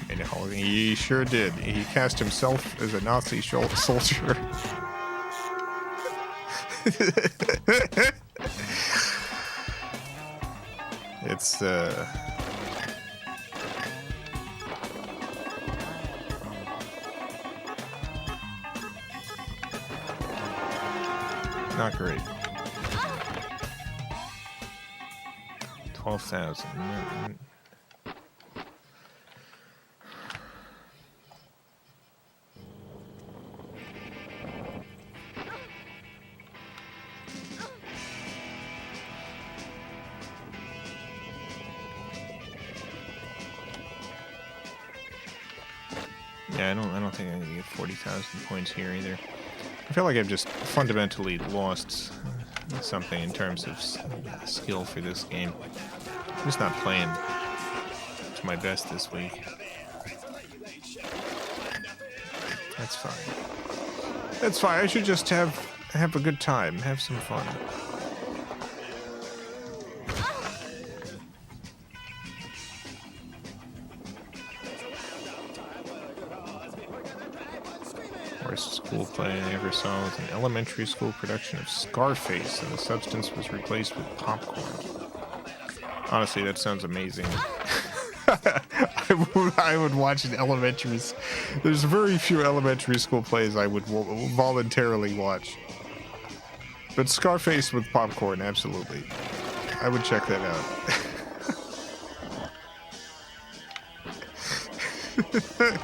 made a Holocaust. He sure did. He cast himself as a Nazi soldier. It's not great. 12,000. Yeah, I don't think I'm gonna get 40,000 points here either. I feel like I've just fundamentally lost something in terms of skill for this game. I'm just not playing to my best this week. That's fine. That's fine. I should just have a good time, have some fun. Worst school play I ever saw was an elementary school production of Scarface, and the substance was replaced with popcorn. Honestly, that sounds amazing. I would watch an elementary. There's very few elementary school plays I would voluntarily watch. But Scarface with popcorn, absolutely. I would check that out. Whatever.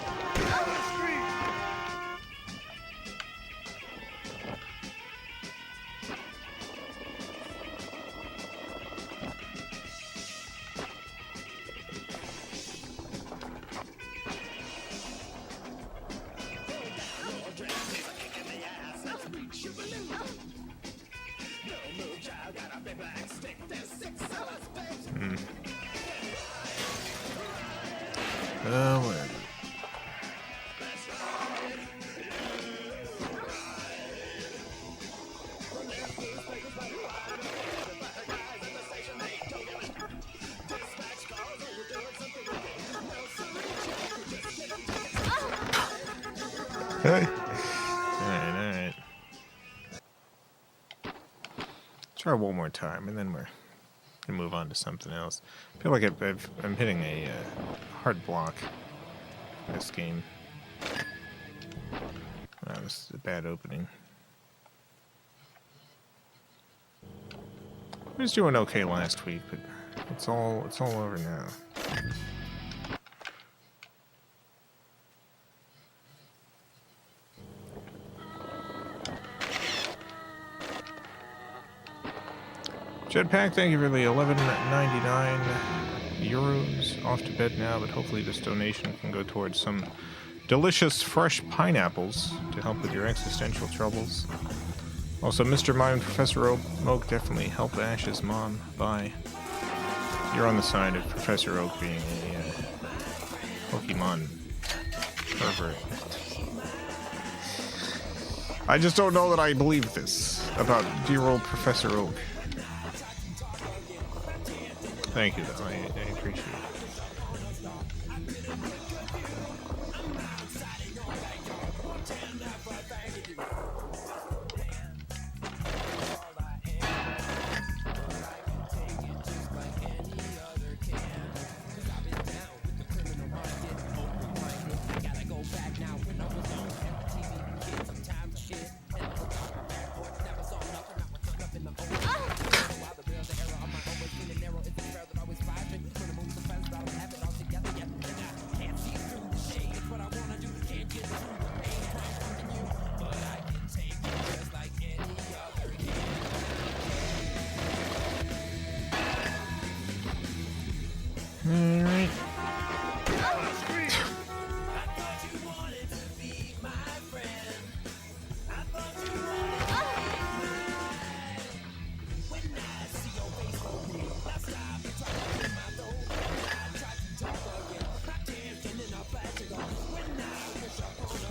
Hey. Alright. Try one more time, and then we're gonna move on to something else. I feel like I'm hitting a hard block in this game. That was a bad opening. I was doing okay last week, but it's all over now. Jetpack, thank you for the 11.99 euros. Off to bed now, but hopefully this donation can go towards some delicious fresh pineapples to help with your existential troubles. Also, Mr. Mime and Professor Oak definitely help Ash's mom. Bye. You're on the side of Professor Oak being a Pokemon pervert. I just don't know that I believe this about dear old Professor Oak. Thank you, though. I appreciate it. Alright.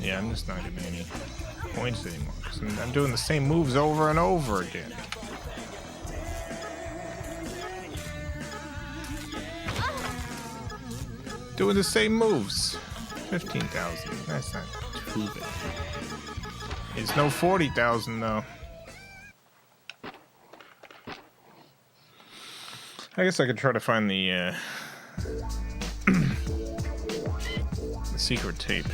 Yeah, I'm just not getting any points anymore. 'Cause I'm doing the same moves over and over again. Doing the same moves. 15,000. That's not too bad. It's no 40,000 though. I guess I could try to find the the secret tape.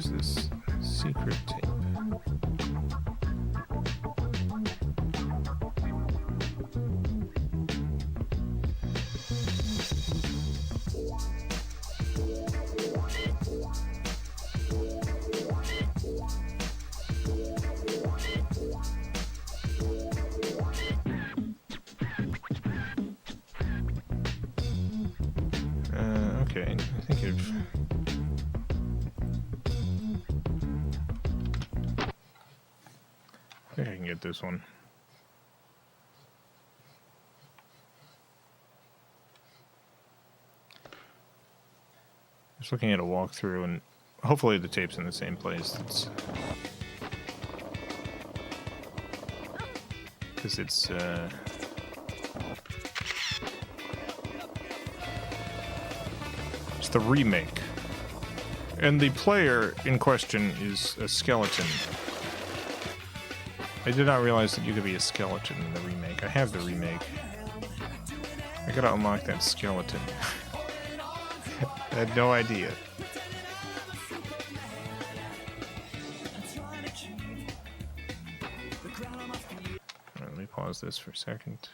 This secret tape. Okay, I think you've. I think I can get this one. Just looking at a walkthrough, and hopefully the tape's in the same place. Because it's It's the remake. And the player in question is a skeleton. I did not realize that you could be a skeleton in the remake. I have the remake. I gotta unlock that skeleton. I had no idea. Alright, let me pause this for a second.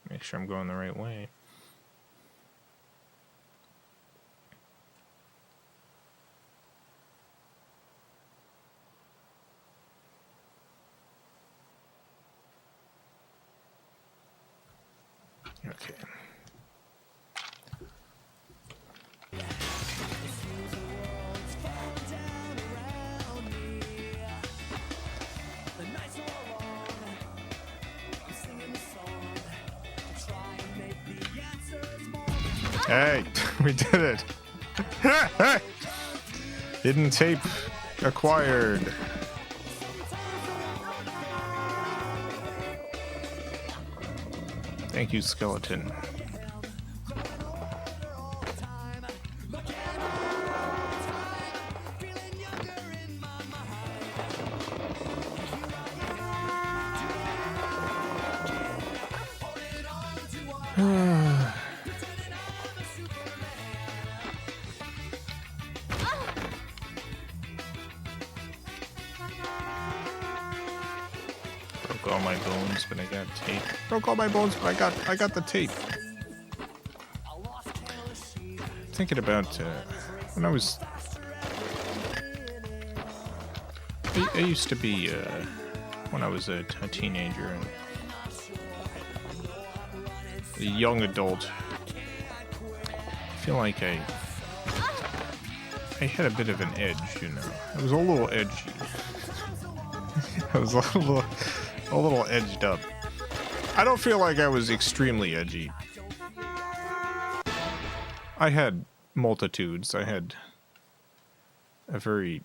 Make sure I'm going the right way. Okay. Hey, we did it. Hidden tape acquired. Thank you, skeleton. Broke all my bones, but I got tape. Broke all my bones, but I got the tape. Thinking about when I was. I used to be when I was a teenager and a young adult. I feel like I had a bit of an edge, you know. I was a little edgy. I was a little edged up. I don't feel like I was extremely edgy. I had multitudes. I had a very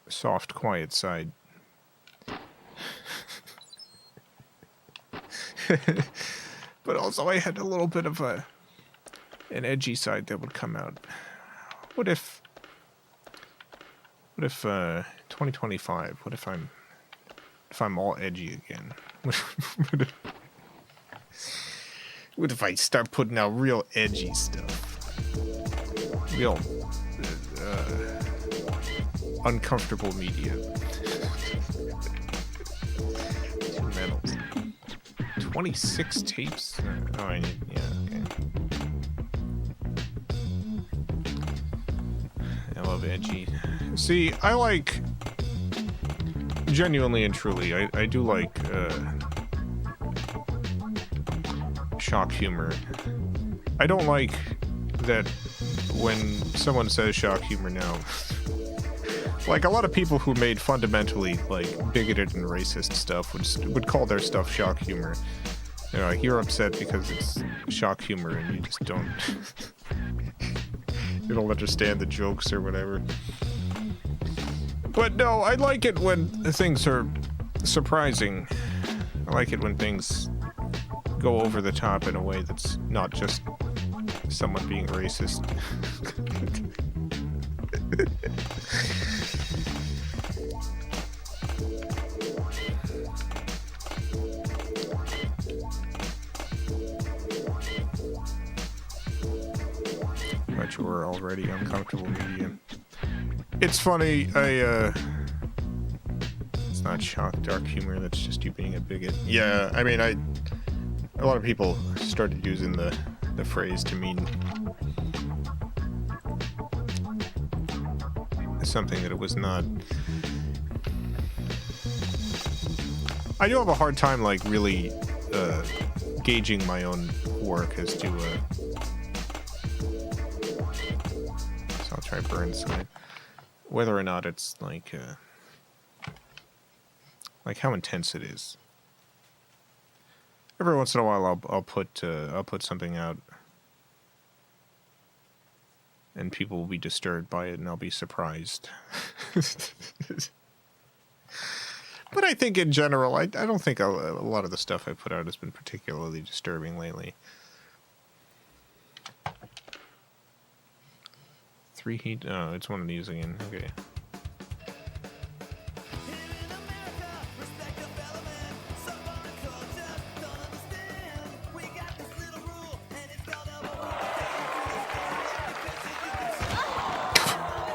soft, quiet side. But also I had a little bit of an edgy side that would come out. What if 2025, what if I'm all edgy again? What if I start putting out real edgy stuff? Real uncomfortable media. 2 medals. 26 tapes? Oh, yeah, okay. I love edgy. See, I like... Genuinely and truly, I do like shock humor. I don't like that when someone says shock humor now. Like, a lot of people who made fundamentally, like, bigoted and racist stuff would call their stuff shock humor. You know, like, you're upset because it's shock humor and you just don't... you don't understand the jokes or whatever. But no, I like it when things are surprising. I like it when things go over the top in a way that's not just someone being racist. But we're already uncomfortable medium. It's funny, it's not shock, dark humor, that's just you being a bigot. Yeah, I mean, a lot of people started using the phrase to mean something that it was not. I do have a hard time, like, really, gauging my own work as to, so I'll try Burnside. Whether or not it's like how intense it is. Every once in a while, I'll put something out, and people will be disturbed by it, and I'll be surprised. But I think in general, I don't think a lot of the stuff I put out has been particularly disturbing lately. 3 heat. Oh, it's one of these again. Okay.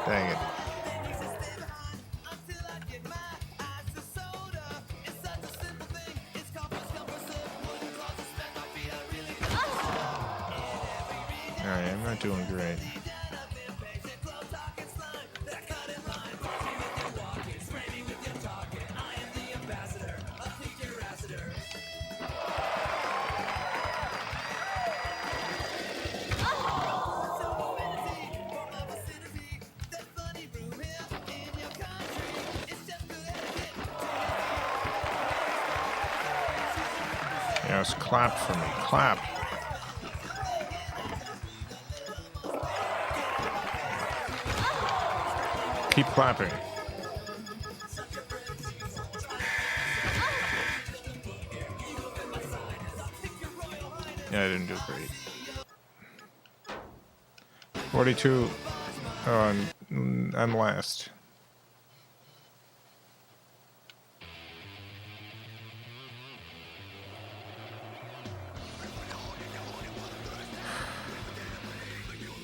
Dang it. Alright, I'm not doing great. Yes, clap for me. Clap. Keep clapping. Yeah, I didn't do great. 42. Oh, I'm last.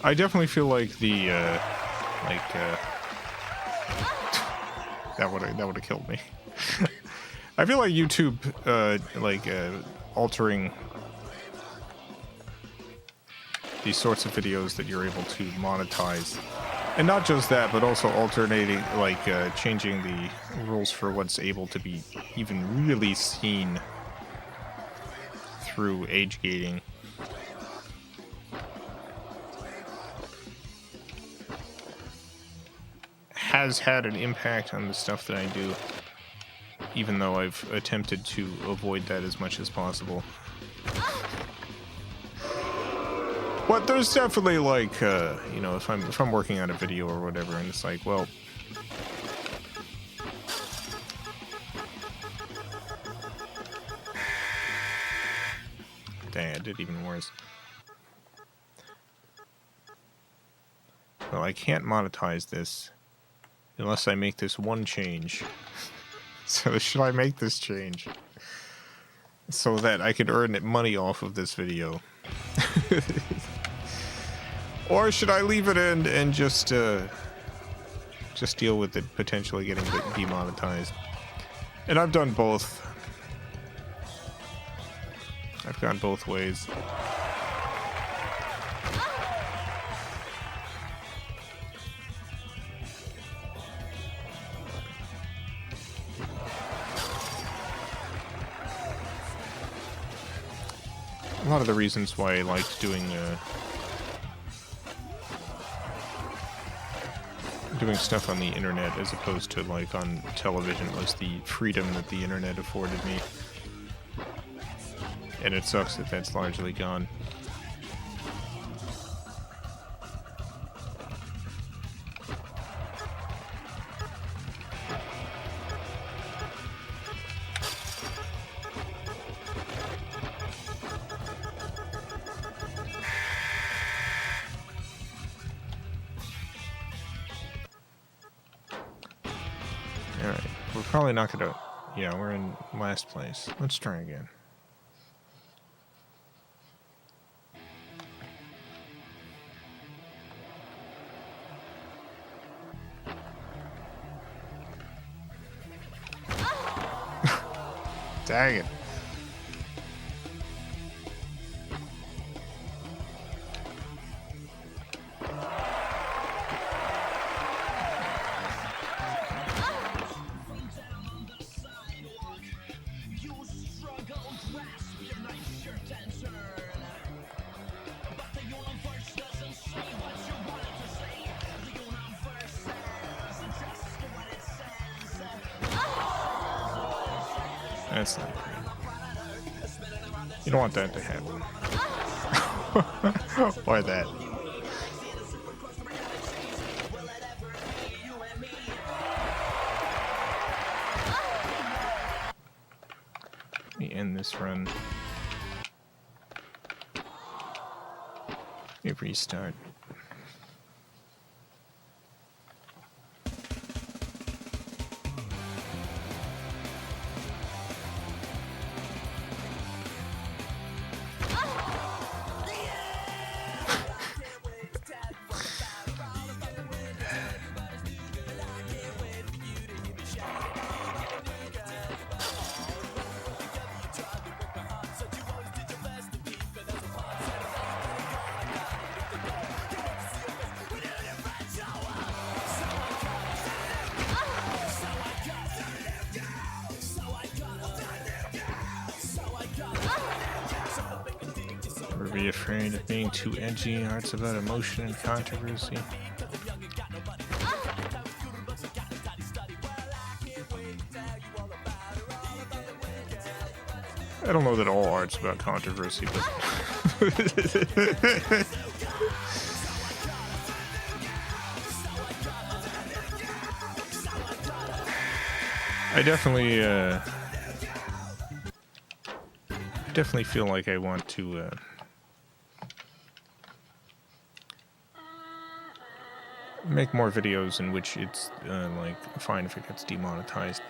I definitely feel like the that would have killed me. I feel like YouTube altering these sorts of videos that you're able to monetize, and not just that, but also alternating, changing the rules for what's able to be even really seen through age gating. Has had an impact on the stuff that I do, even though I've attempted to avoid that as much as possible. But there's definitely if I'm working on a video or whatever, and it's like, well, dang, I did even worse. Well, I can't monetize this unless I make this one change. So should I make this change so that I could earn money off of this video? Or should I leave it in and just deal with it potentially getting demonetized? And I've done both. I've gone both ways. A lot of the reasons why I liked doing stuff on the internet as opposed to on television was the freedom that the internet afforded me. And it sucks that that's largely gone. Alright, we're probably not gonna... Yeah, we're in last place. Let's try again. Dang it. That's not great. You don't want that to happen. Why that? Let me end this run. Let me restart. Never be afraid of being too edgy. Art's about emotion and controversy. I don't know that all art's about controversy, but I definitely feel like I want to make more videos in which it's like fine if it gets demonetized.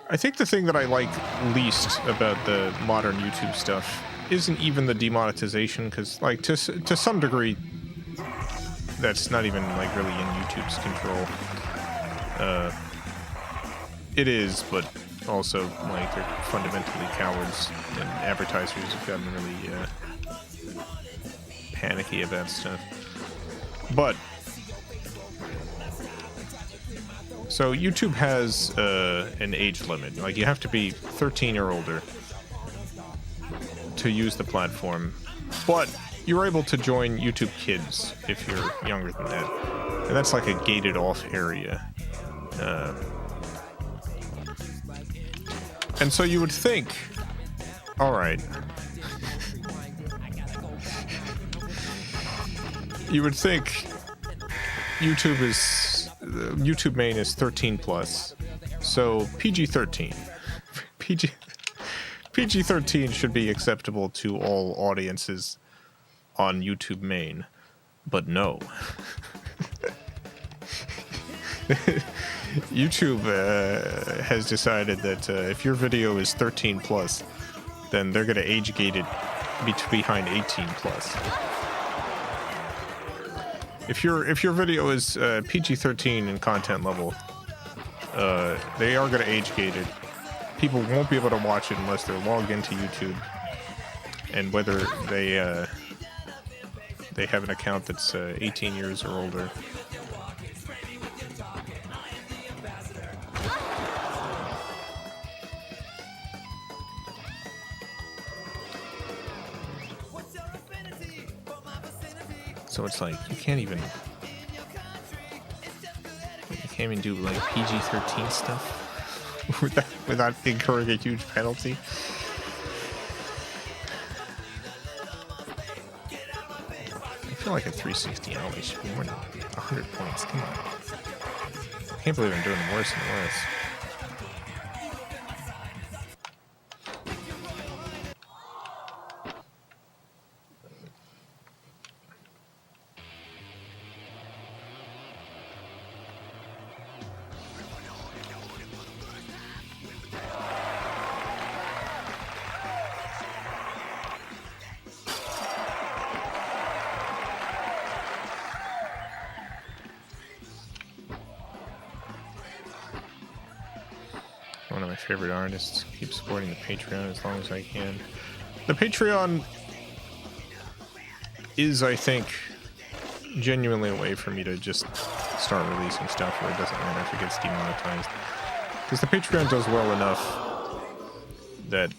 I think the thing that I like least about the modern YouTube stuff isn't even the demonetization, because like to some degree that's not even like really in YouTube's control. It is, but also like they're fundamentally cowards, and advertisers have gotten really panicky about stuff. But so YouTube has an age limit. Like you have to be 13 or older to use the platform, but you're able to join YouTube Kids if you're younger than that, and that's like a gated off area. And so you would think, all right, you would think YouTube main is 13 plus, so PG-13. PG-13 should be acceptable to all audiences on YouTube main, but no. YouTube has decided that if your video is 13 plus, then they're going to age gate it behind 18 plus. If your video is PG-13 in content level, they are going to age gate it. People won't be able to watch it unless they're logged into YouTube, and whether they have an account that's 18 years or older. So it's like you can't even do like PG-13 stuff without incurring a huge penalty. I feel like a 360 always should be more than 100 points. Come on. I can't believe I'm doing worse and worse. One of my favorite artists. Keep supporting the Patreon as long as I can. The Patreon is, I think, genuinely a way for me to just start releasing stuff where it doesn't matter if it gets demonetized. Because the Patreon does well enough that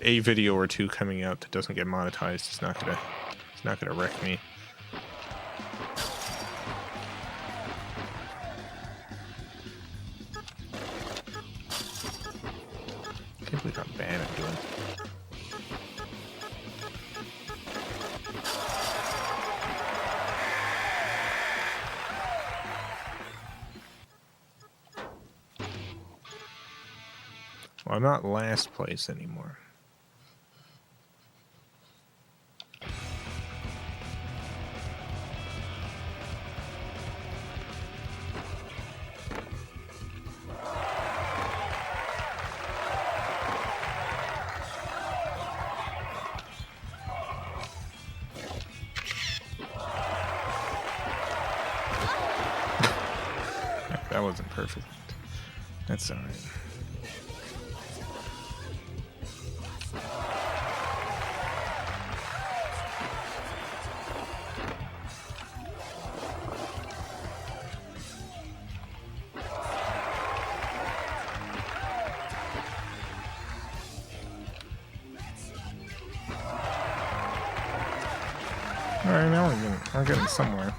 a video or two coming out that doesn't get monetized is not gonna wreck me. I can't believe how bad I'm doing. Well, I'm not last place anymore. That wasn't perfect. That's alright. Alright, now we're getting somewhere.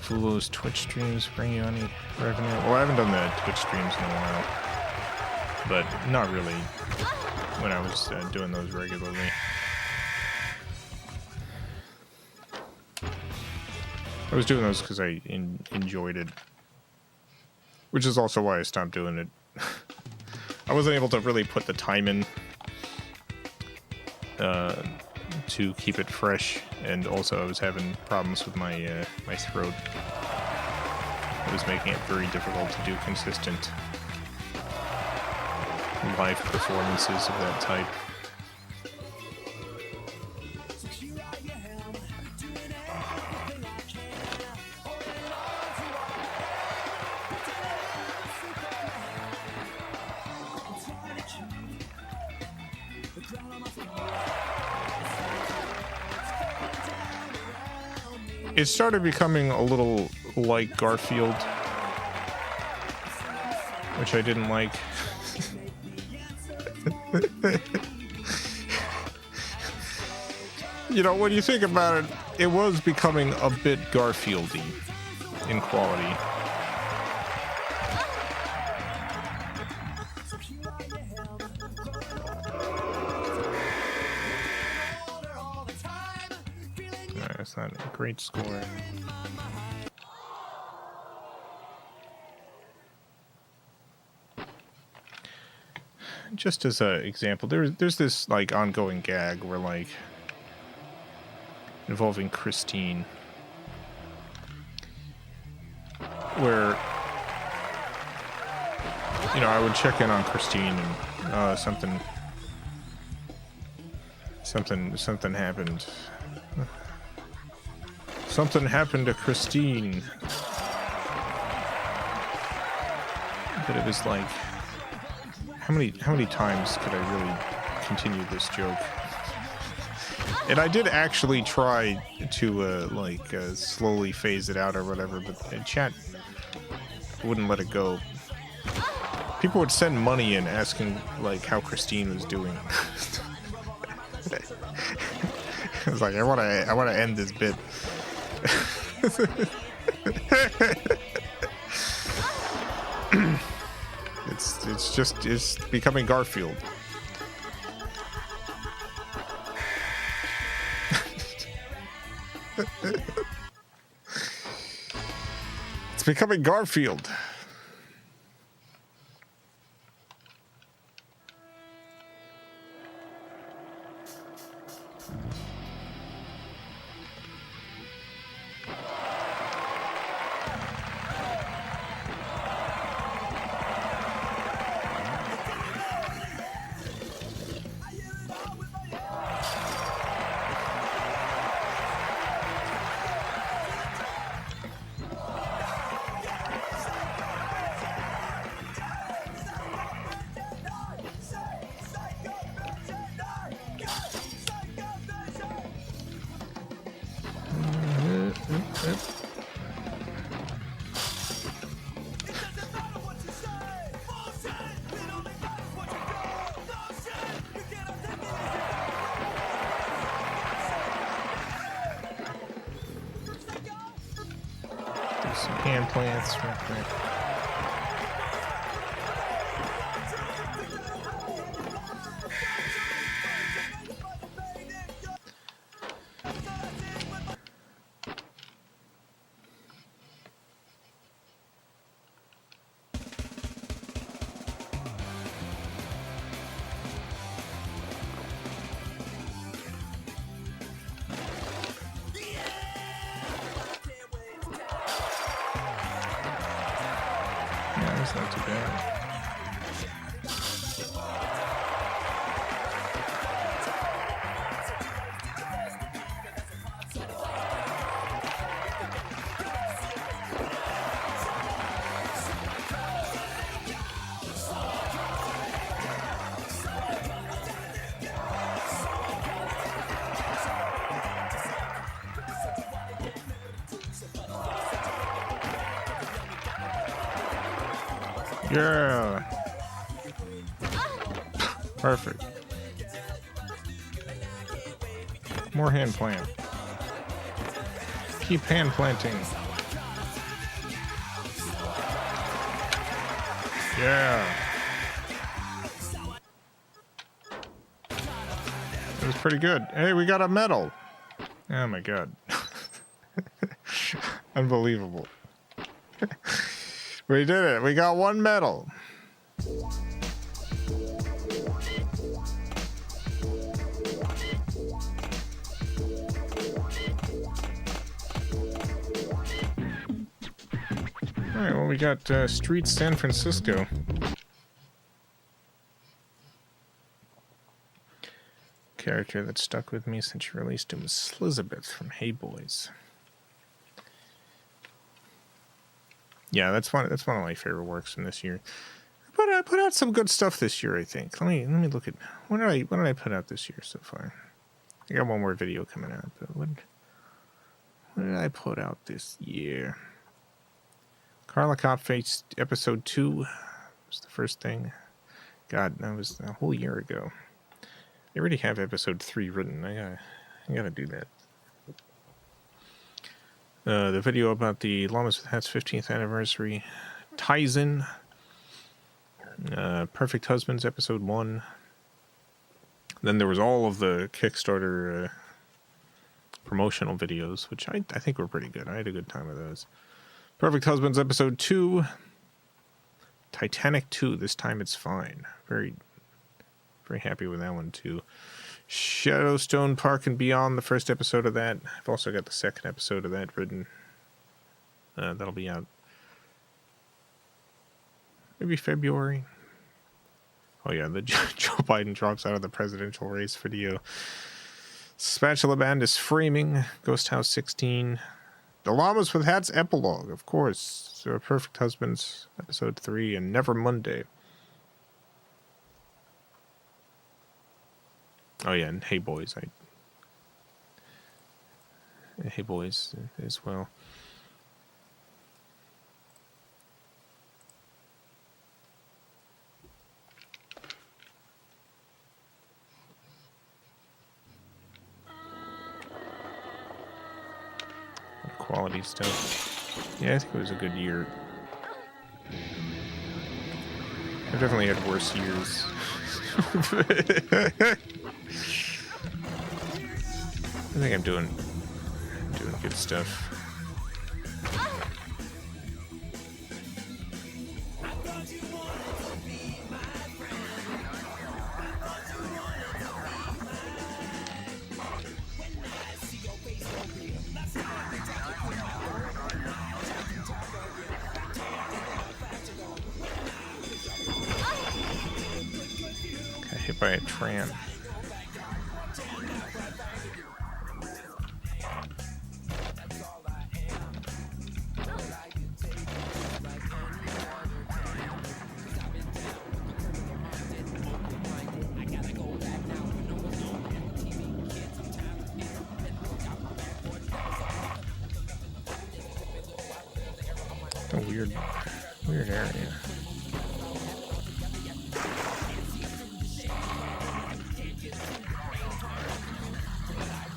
Will those Twitch streams bring you any revenue? Well, I haven't done the Twitch streams in a while, but not really when I was doing those regularly. I was doing those because I enjoyed it, which is also why I stopped doing it. I wasn't able to really put the time in to keep it fresh, and also I was having problems with my my throat. It was making it very difficult to do consistent live performances of that type. It started becoming a little like Garfield, which I didn't like. You know, when you think about it, it was becoming a bit Garfield-y in quality. That's not a great score. Just as an example, there's this like ongoing gag where like involving Christine, where you know I would check in on Christine and something happened. Something happened to Christine. But it was like, how many times could I really continue this joke? And I did actually try to slowly phase it out or whatever, but chat wouldn't let it go. People would send money in asking like how Christine was doing. I was like, I want to end this bit. It's becoming Garfield. It's becoming Garfield. Some hand plants real quick. That's not too bad. Yeah. Perfect. More hand plant. Keep hand planting. Yeah. It was pretty good. Hey, we got a medal. Oh my god. Unbelievable. We did it. We got one medal. Alright, well, we got Street San Francisco. Character that stuck with me since you released him was Slizabeth from Hey Boys. Yeah, that's one of my favorite works from this year. But I put out some good stuff this year, I think. Let me look at what did I put out this year so far? I got one more video coming out, but what did I put out this year? Carla Cop Face episode 2 was the first thing. God, that was a whole year ago. I already have episode 3 written. I gotta do that. The video about the Llamas with Hats 15th anniversary ties in. Perfect Husbands episode 1. Then there was all of the Kickstarter promotional videos, which I think were pretty good. I had a good time with those. Perfect Husbands episode 2. Titanic 2. This time it's fine. Very happy with that one too. Shadowstone Park and Beyond, the first episode of that. I've also got the second episode of that written. That'll be out maybe February. Oh yeah, the Joe Biden drops out of the presidential race video. Spatula Band is framing. Ghost House 16. The Llamas with Hats epilogue, of course. So Perfect Husbands episode 3 and Never Monday. Oh yeah, and Hey Boys. Hey Boys as well. Quality stuff. Yeah, I think it was a good year. I've definitely had worse years. I think I'm doing good stuff. Got hit by a tram. A weird area.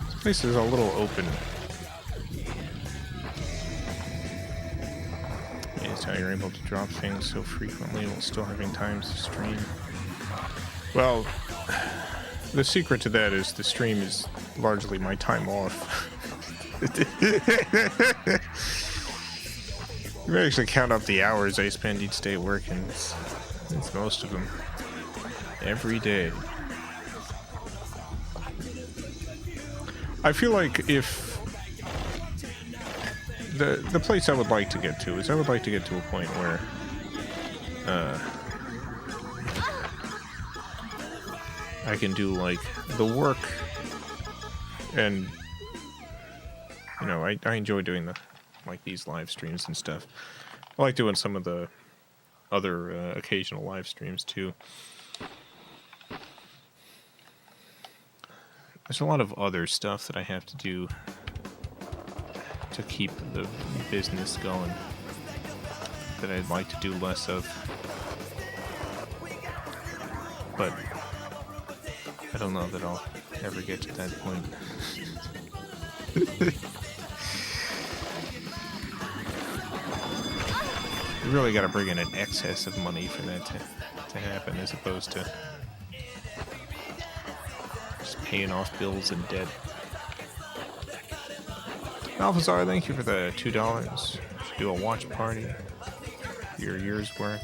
This place is a little open. It's how you're able to drop things so frequently while still having time to stream. Well, the secret to that is the stream is largely my time off. You actually count up the hours I spend each day working. It's most of them. Every day. I feel like if the place I would like to get to is I would like to get to a point where I can do like the work, and you know, I enjoy doing these live streams and stuff. I like doing some of the other occasional live streams too. There's a lot of other stuff that I have to do to keep the business going that I'd like to do less of. But I don't know that ever get to that point. You really got to bring in an excess of money for that to happen, as opposed to just paying off bills and debt. Alphazar, thank you for the $2. Should do a watch party for your year's work.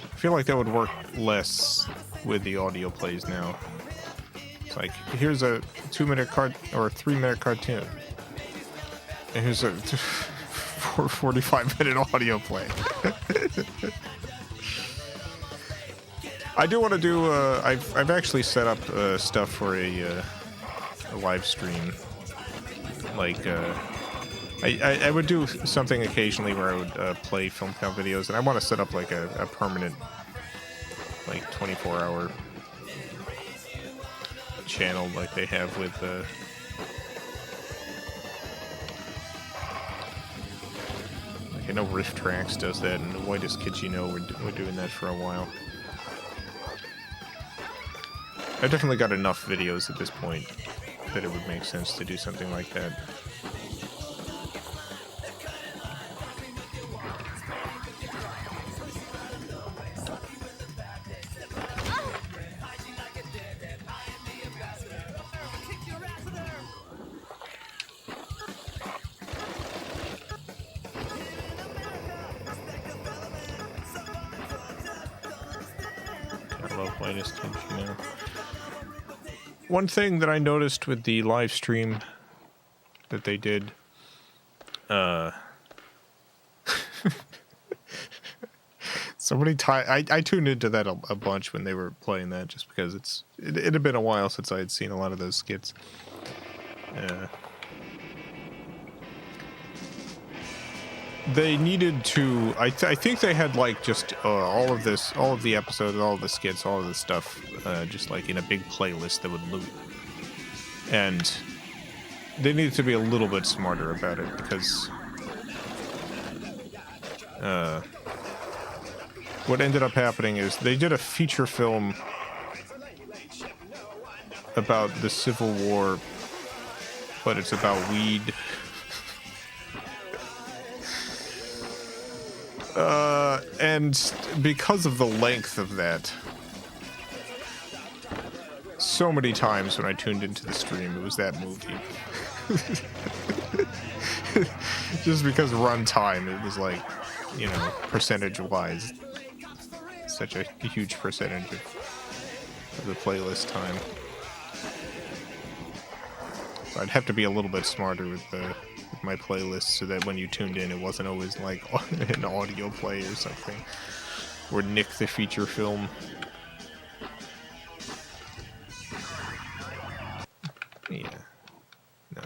I feel like that would work less with the audio plays now. It's like, here's a 2-minute or a 3-minute cartoon. And here's a 45-minute audio play. I do want to do. I've actually set up stuff for a live stream. Like I would do something occasionally where I would play FilmCow videos, and I want to set up like a permanent, like 24-hour channel like they have with I know Riff Tracks does that, and the Whitest Kids You Know, we're doing that for a while. I've definitely got enough videos at this point that it would make sense to do something like that. One thing that I noticed with the live stream that they did, I tuned into that a bunch when they were playing that, just because it had been a while since I had seen a lot of those skits. They needed to. I think they had like just all of the episodes, all of the skits, all of the stuff, just like in a big playlist that would loop. And they needed to be a little bit smarter about it, because what ended up happening is they did a feature film about the Civil War, but it's about weed. And because of the length of that, so many times when I tuned into the stream, it was that movie. Just because runtime, it was like, you know, percentage-wise, such a huge percentage of the playlist time. So I'd have to be a little bit smarter with my playlist, so that when you tuned in, it wasn't always like an audio play or something, or Nick the feature film. Yeah. No.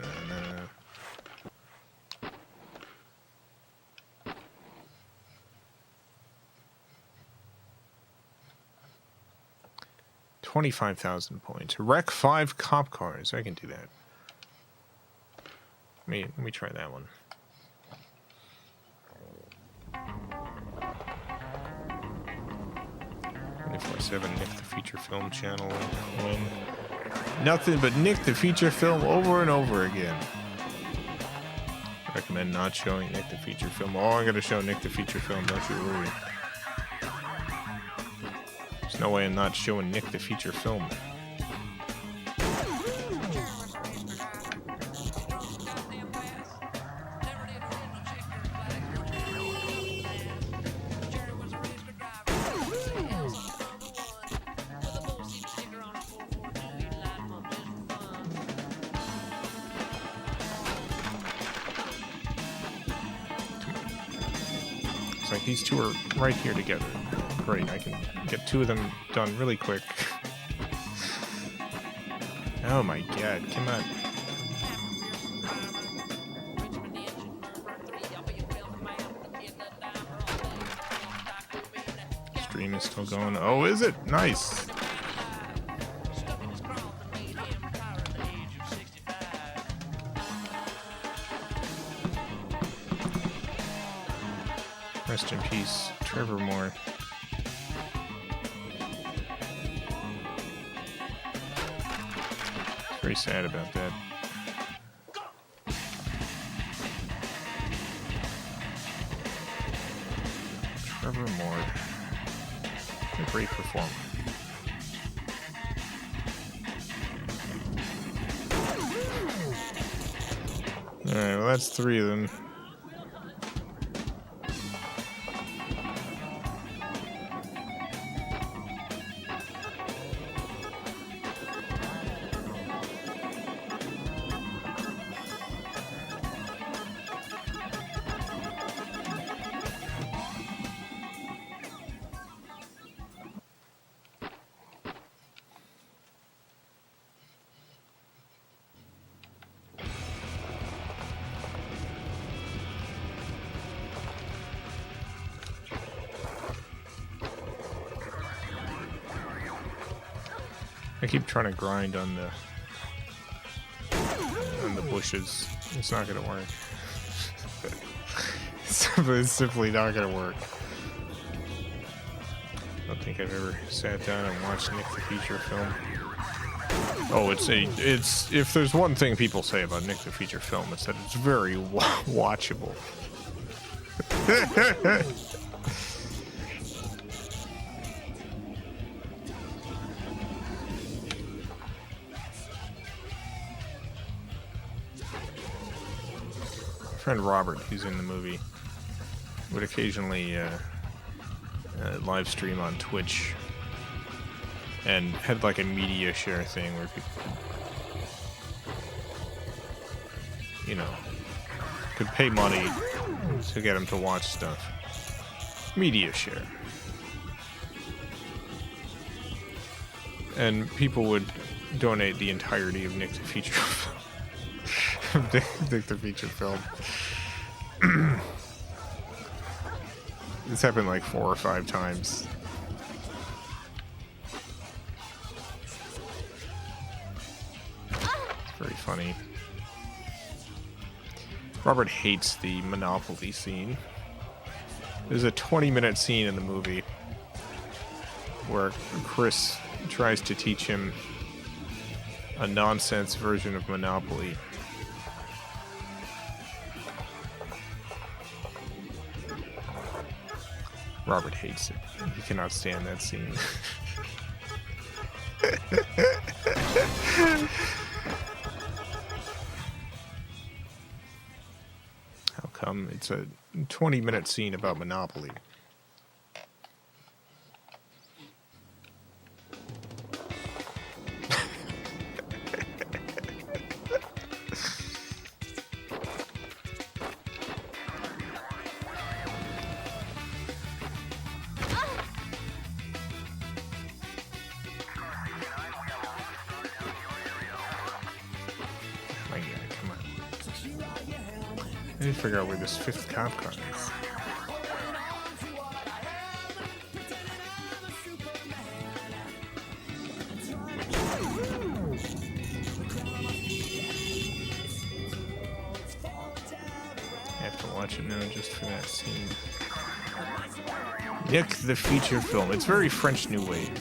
25,000 points. Wreck 5 cop cars. I can do that. Let me try that one. Nick the feature film channel. Nothing but Nick the feature film over and over again. Recommend not showing Nick the feature film. Oh, I'm gonna show Nick the feature film, don't you worry. There's no way I'm not showing Nick the feature film. These two are right here together. Great, I can get 2 of them done really quick. Oh my god, come on. Stream is still going. Oh, is it? Nice. Rest in peace, Trevor Moore. Very sad about that. Trevor Moore. A great performer. Alright, well that's 3 of them. I keep trying to grind on the bushes. It's not gonna work. It's simply not gonna work. I don't think I've ever sat down and watched Nick the Feature film. Oh, it's if there's one thing people say about Nick the Feature film, it's that it's very watchable. Friend Robert, who's in the movie, would occasionally live stream on Twitch and had like a media share thing where people, you know, could pay money to get him to watch stuff. Media share. And people would donate the entirety of Nick the Feature film. Nick the Feature film. This happened like 4 or 5 times. It's very funny. Robert hates the Monopoly scene. There's a 20-minute scene in the movie where Chris tries to teach him a nonsense version of Monopoly. Robert hates it. He cannot stand that scene. How come? It's a 20-minute scene about Monopoly. I need to figure out where this 5th cop car is. I have to watch it now just for that scene. Nick the Feature film. It's very French New Wave.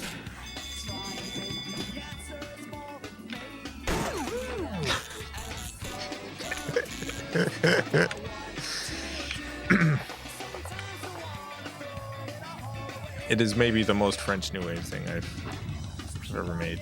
It is maybe the most French New Wave thing I've ever made.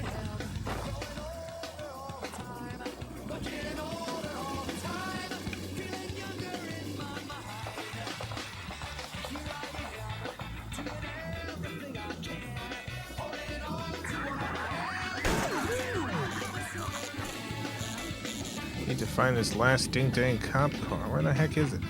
Need to find this last ding-dang cop car. Where the heck is it?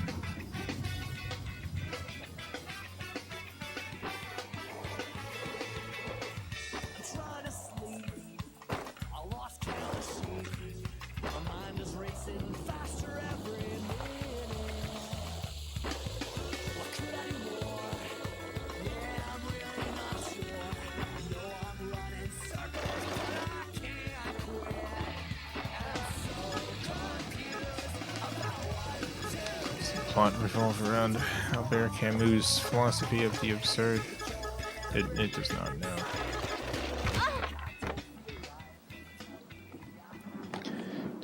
Plot revolve around Albert Camus' philosophy of the absurd. It does not know.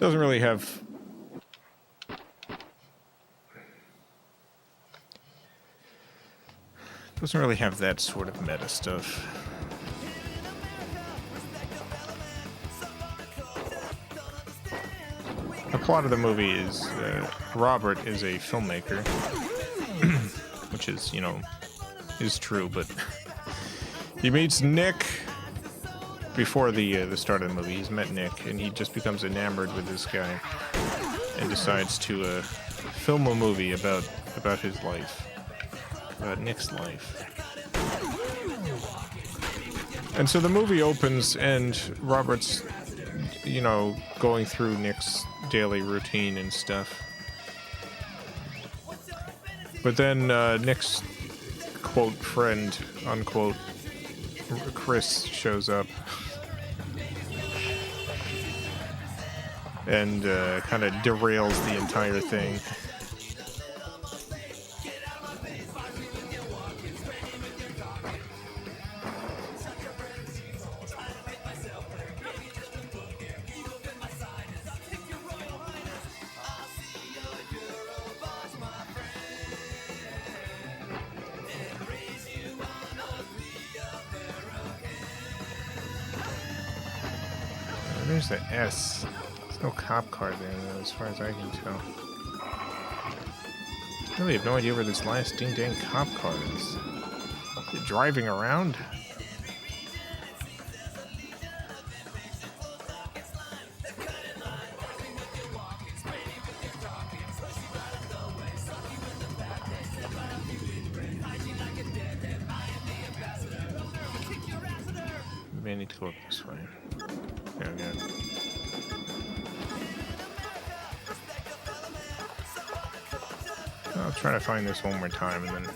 doesn't really have that sort of meta stuff. The plot of the movie is Robert is a filmmaker, which is, you know, is true, but he meets Nick before the start of the movie. He's met Nick, and he just becomes enamored with this guy, and decides to film a movie about his life, about Nick's life. And so the movie opens, and Robert's, you know, going through Nick's daily routine and stuff. But then Nick's quote friend, unquote, Chris shows up and kind of derails the entire thing. There's the S. There's no cop car there, though, as far as I can tell. I really have no idea where this last ding-dang cop car is. Is it driving around? Maybe I need to go up this way. Yeah, good. I'll try to find this one more time and then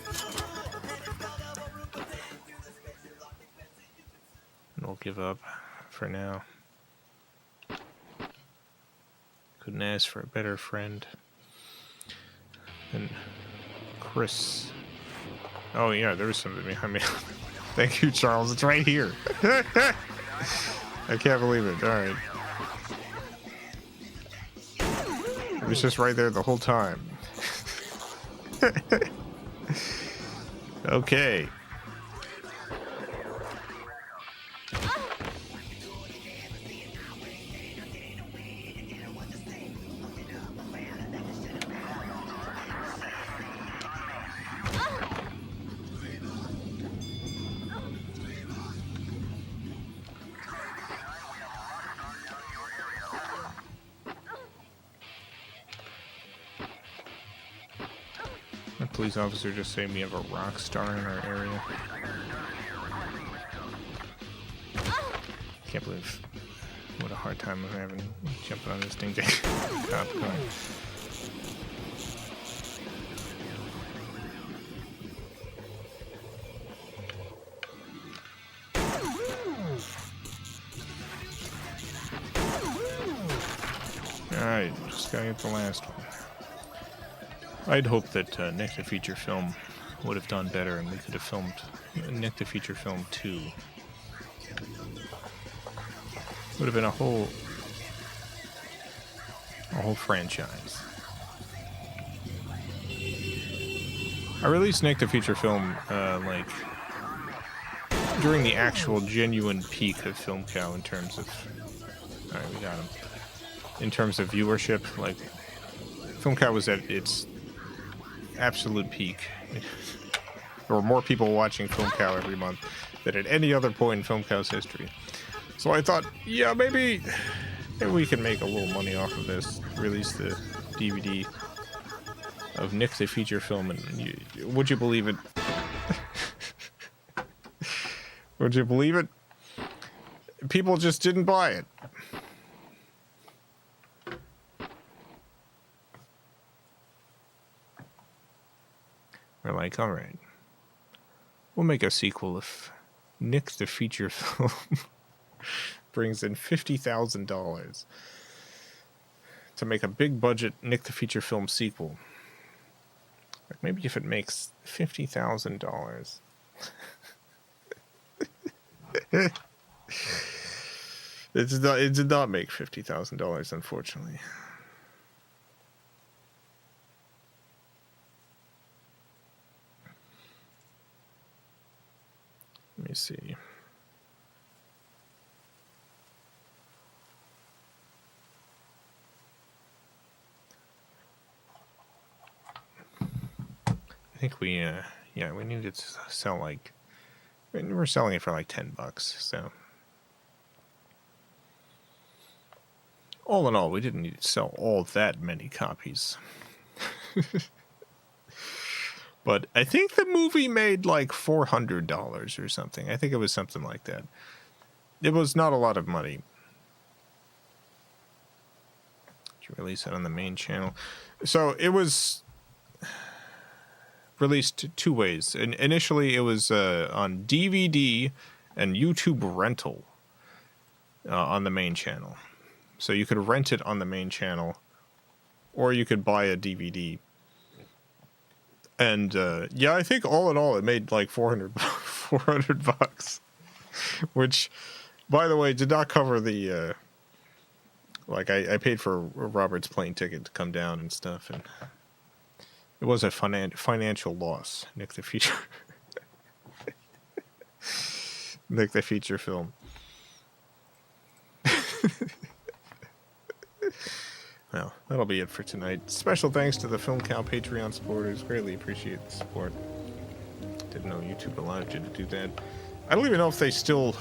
we'll give up for now. Couldn't ask for a better friend than Chris. Oh yeah, there was something behind me. Thank you, Charles. It's right here. I can't believe it. All right. It was just right there the whole time. Okay. The police officer just saying we have a rock star in our area. Can't believe what a hard time I'm having jumping on this ding dang cop car. Alright, just gotta get the last one. I'd hoped that Nick the Feature Film would have done better and we could have filmed Nick the Feature Film 2. Would have been a whole franchise. I released Nick the Feature Film like during the actual genuine peak of FilmCow in terms of alright, we got him. In terms of viewership, like FilmCow was at its absolute peak. There were more people watching FilmCow every month than at any other point in FilmCow's history. So I thought, yeah, maybe we can make a little money off of this. Release the DVD of Nick the Feature Film, and would you believe it? Would you believe it? People just didn't buy it. We're like, all right, we'll make a sequel if Nick the Feature Film brings in $50,000 to make a big budget Nick the Feature Film sequel. Like maybe if it makes $50,000. It did not make $50,000, unfortunately. Let me see. I think we needed to sell like, we're selling it for like $10, so all in all, we didn't need to sell all that many copies. But I think the movie made like $400 or something. I think it was something like that. It was not a lot of money. Did you release it on the main channel? So it was released two ways. Initially, it was on DVD and YouTube rental on the main channel. So you could rent it on the main channel, or you could buy a DVD. And yeah, I think all in all, it made like $400, which, by the way, did not cover the like I paid for Robert's plane ticket to come down and stuff, and it was a financial loss. Nick the Feature, Nick the Feature Film. Well, that'll be it for tonight. Special thanks to the FilmCow Patreon supporters. Greatly appreciate the support. Didn't know YouTube allowed you to do that. I don't even know if they still...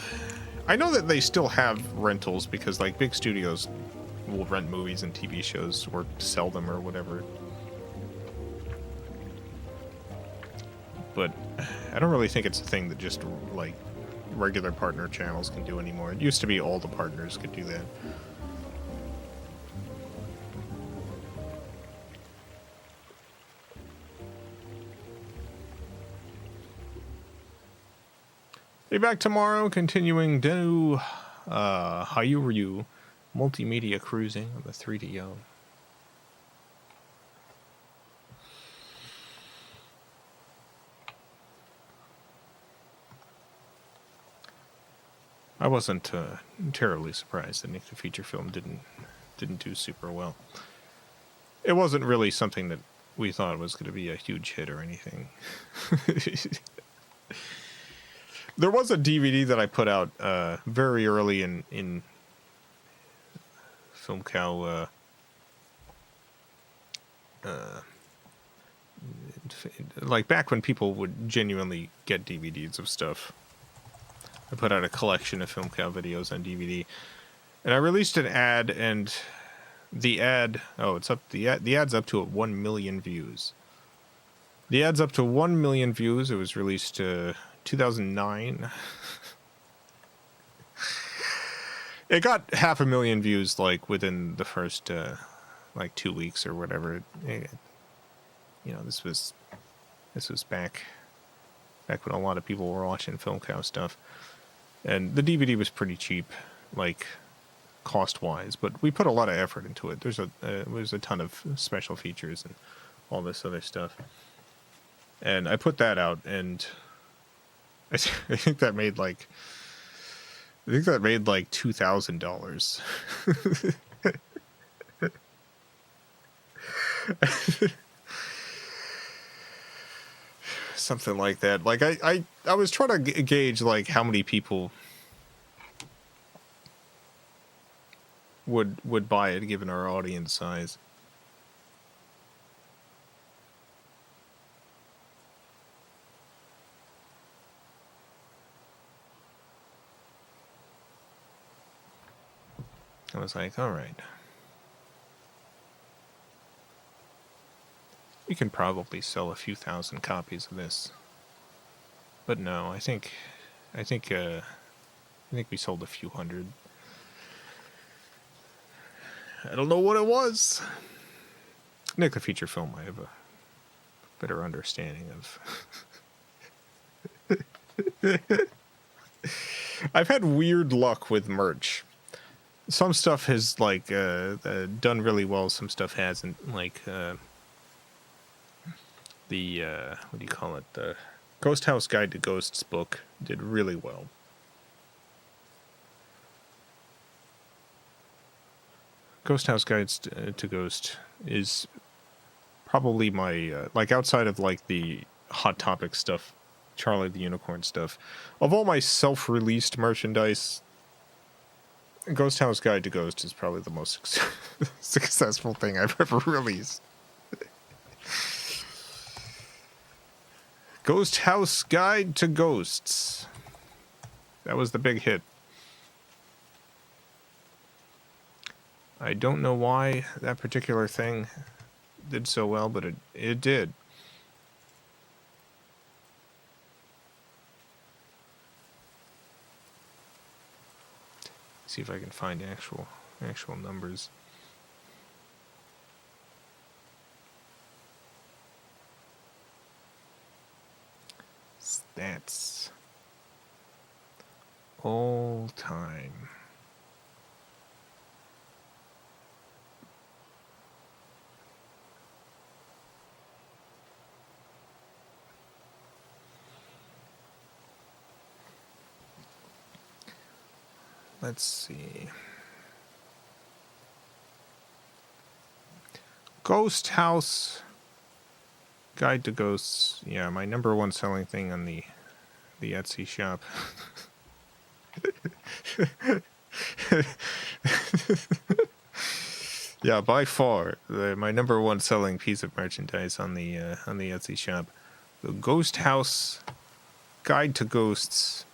I know that they still have rentals because, like, big studios will rent movies and TV shows or sell them or whatever. But I don't really think it's a thing that just, like, regular partner channels can do anymore. It used to be all the partners could do that. Be back tomorrow, continuing Dennou, Hyouryuu, Multimedia Cruising on the 3DO. I wasn't terribly surprised that Nick the Feature Film didn't do super well. It wasn't really something that we thought was going to be a huge hit or anything. There was a DVD that I put out very early in FilmCow, like back when people would genuinely get DVDs of stuff. I put out a collection of FilmCow videos on DVD, and I released an ad, and the ad, the ad's up to 1 million views. The ad's up to 1 million views. It was released 2009. It got 500,000 views like within the first like 2 weeks or whatever. You know, this was back when a lot of people were watching FilmCow stuff, and the DVD was pretty cheap, like cost wise, but we put a lot of effort into it. There's a ton of special features and all this other stuff, and I put that out, and I think that made like $2,000. Something like that. Like I was trying to gauge like how many people would buy it given our audience size. I was like, all right. We can probably sell a few thousand copies of this. But no, I think we sold a few hundred. I don't know what it was. Nick the Feature Film, I have a better understanding of. I've had weird luck with merch. Some stuff has like done really well. Some stuff hasn't. Like the what do you call it? The Ghost House Guide to Ghosts book did really well. Ghost House Guides to Ghost is probably my, like, outside of, like, the Hot Topic stuff, Charlie the Unicorn stuff, of all my self-released merchandise, Ghost House Guide to Ghost is probably the most successful thing I've ever released. Ghost House Guide to Ghosts. That was the big hit. I don't know why that particular thing did so well, but it did. See if I can find actual numbers. Stats. All time. Let's see. Ghost House Guide to Ghosts. Yeah, my number one selling thing on the Etsy shop. Yeah, by far my number one selling piece of merchandise on the Etsy shop. The Ghost House Guide to Ghosts.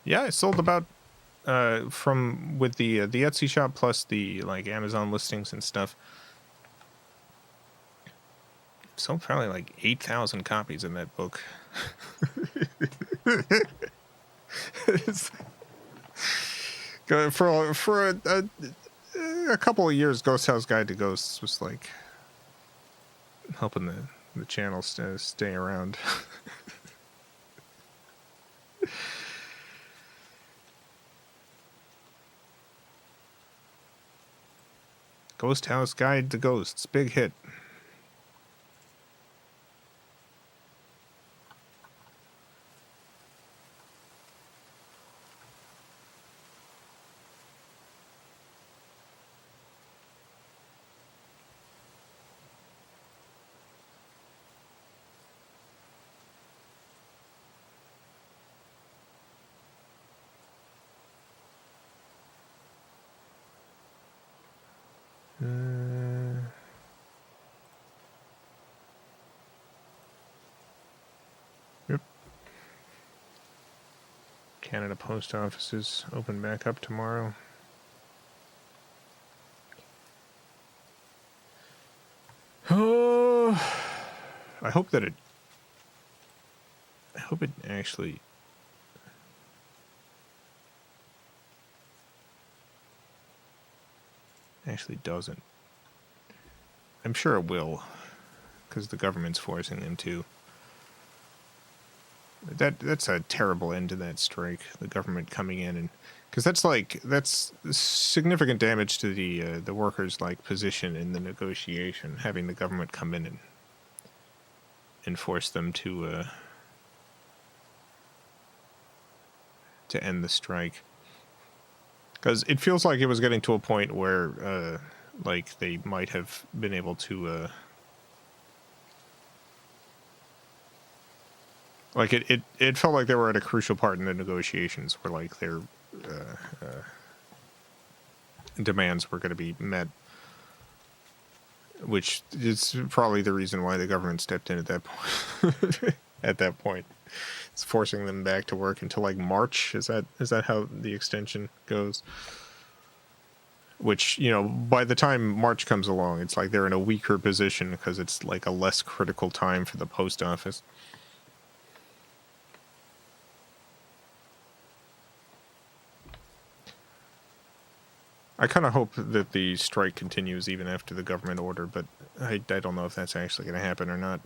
Yeah, it sold about from with the Etsy shop plus the like Amazon listings and stuff. Sold probably like 8,000 copies in that book. For a couple of years, Ghost House Guide to Ghosts was like helping the channel stay around. Ghost House Guide to Ghosts, big hit. Yep. Canada post offices open back up tomorrow. Oh, I hope it actually doesn't. I'm sure it will, because the government's forcing them to. That's a terrible end to that strike. The government coming in and because that's significant damage to the workers' like position in the negotiation. Having the government come in and force them to end the strike. Because it feels like it was getting to a point where like they might have been able to. Like it felt like they were at a crucial part in the negotiations where like their demands were going to be met, which is probably the reason why the government stepped in at that point. At that point, it's forcing them back to work until like March. Is that how the extension goes? Which, you know, by the time March comes along, it's like they're in a weaker position because it's like a less critical time for the post office. I kind of hope that the strike continues even after the government order, but I don't know if that's actually going to happen or not.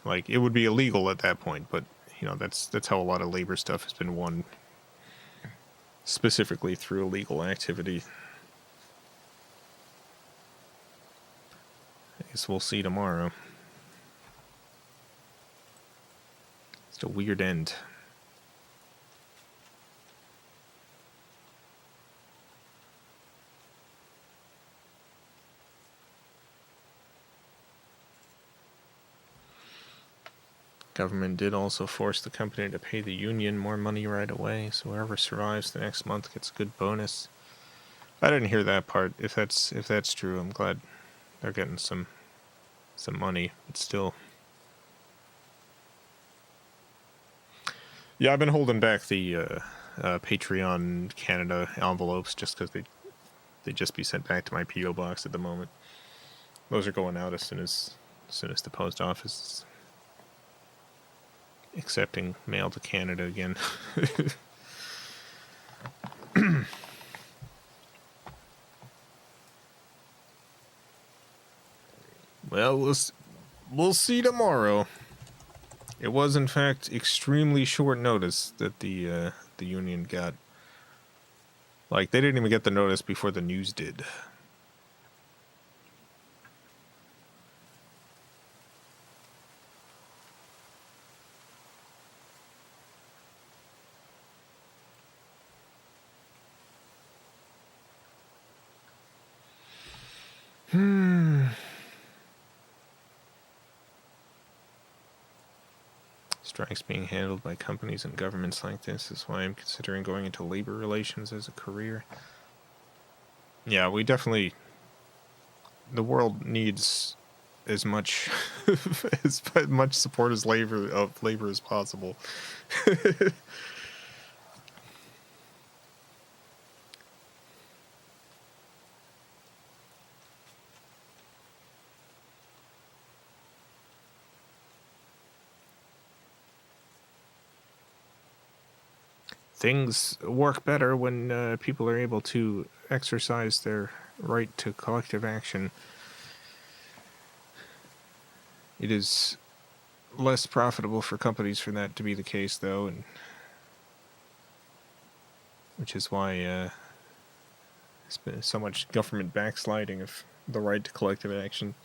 Like, it would be illegal at that point, but, you know, that's how a lot of labor stuff has been won, specifically through illegal activity. I guess we'll see tomorrow. It's a weird end. Government did also force the company to pay the union more money right away, so whoever survives the next month gets a good bonus. I didn't hear that part. If that's true, I'm glad they're getting some money, but still. Yeah, I've been holding back the Patreon Canada envelopes just because they just be sent back to my PO box at the moment. Those are going out as soon as the post office is accepting mail to Canada again. Well, we'll see tomorrow. It was, in fact, extremely short notice that the union got. Like, they didn't even get the notice before the news did. Strikes being handled by companies and governments like this is why I'm considering going into labor relations as a career. Yeah, we definitely... The world needs as much as much support as labor as possible. Things work better when people are able to exercise their right to collective action. It is less profitable for companies for that to be the case, though, and which is why there's been so much government backsliding of the right to collective action.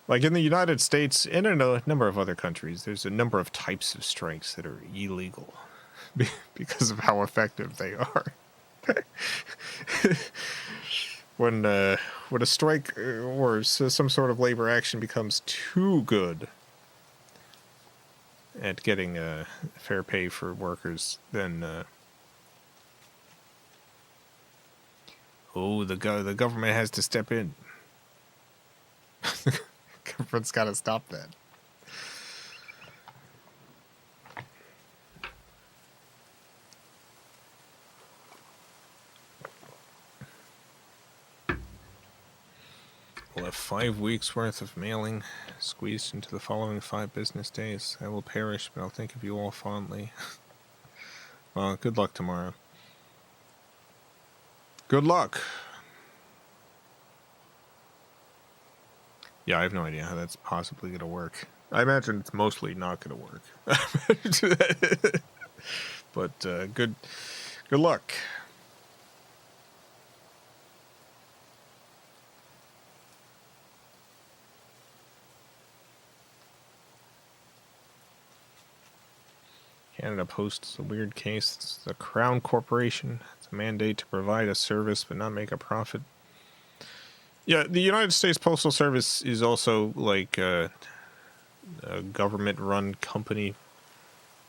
Like in the United States and in a number of other countries, there's a number of types of strikes that are illegal because of how effective they are. When a strike or some sort of labor action becomes too good at getting fair pay for workers, then the government has to step in. The government's got to stop that. We'll have 5 weeks worth of mailing squeezed into the following 5 business days. I will perish, but I'll think of you all fondly. Well, good luck tomorrow. Good luck! Yeah, I have no idea how that's possibly going to work. I imagine it's mostly not going to work. But good luck. Canada Post's a weird case. It's the Crown Corporation. It's a mandate to provide a service but not make a profit. Yeah, the United States Postal Service is also like a government-run company,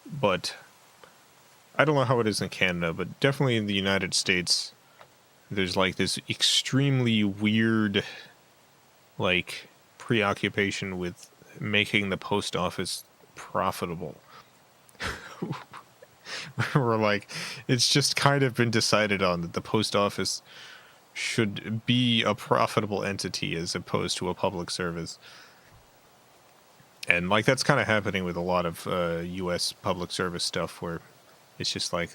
but I don't know how it is in Canada, but definitely in the United States, there's like this extremely weird, like, preoccupation with making the post office profitable. We're like, it's just kind of been decided on that the post office should be a profitable entity as opposed to a public service. And like that's kind of happening with a lot of US public service stuff where it's just like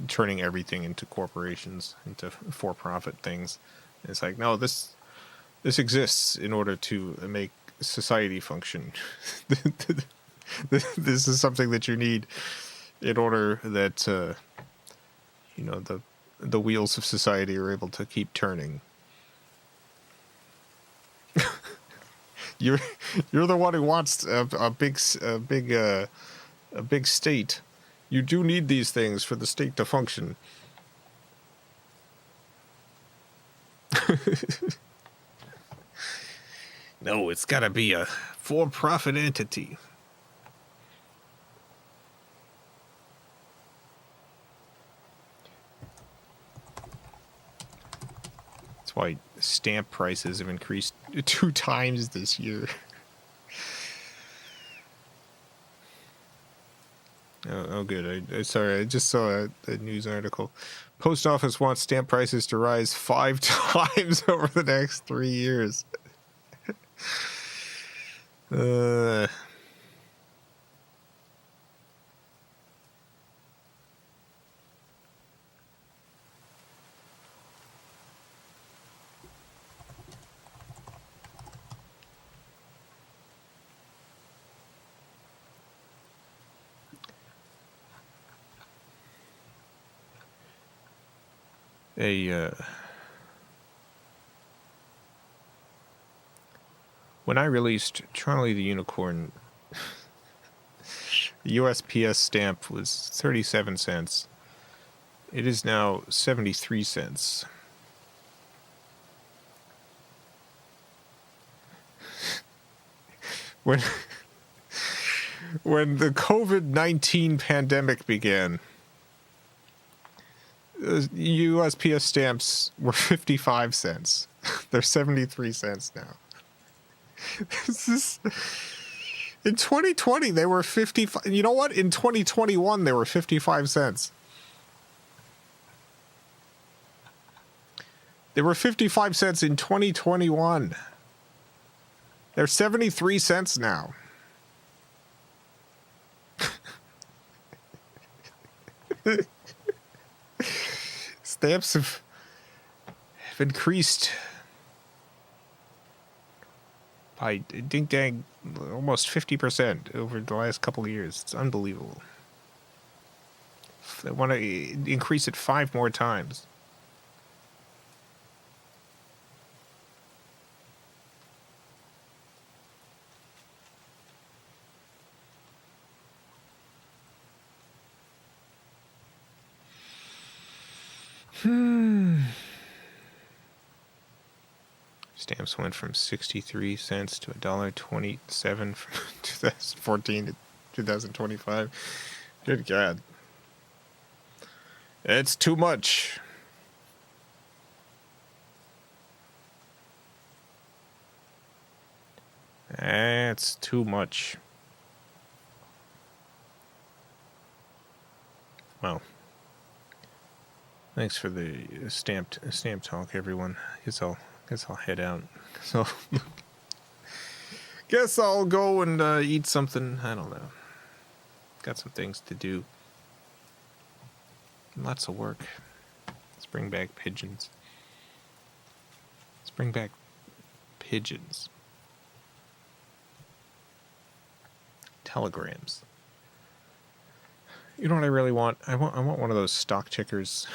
turning everything into corporations, into for-profit things. And it's like, no, this exists in order to make society function. This is something that you need in order that the wheels of society are able to keep turning. You're the one who wants a big a big state. You do need these things for the state to function. No, it's gotta be a for-profit entity. That's why stamp prices have increased 2 times this year. Oh, good. Sorry, I just saw a news article. Post office wants stamp prices to rise 5 times over the next 3 years. When I released Charlie the Unicorn, the USPS stamp was 37 cents. It is now 73 cents. When the COVID-19 pandemic began, USPS stamps were 55 cents. They're 73 cents now. In 2020, they were 55. You know what? In 2021, they were 55 cents. They were 55 cents in 2021. They're 73 cents now. Stamps have increased by ding-dang almost 50% over the last couple of years. It's unbelievable. They want to increase it 5 more times. Stamps went from 63 cents to $1.27 from 2014 to 2025. Good God. It's too much. That's too much. Well, thanks for the stamp talk, everyone. Guess I'll head out. So, guess I'll go and eat something. I don't know. Got some things to do. Lots of work. Let's bring back pigeons. Let's bring back pigeons. Telegrams. You know what I really want? I want one of those stock tickers.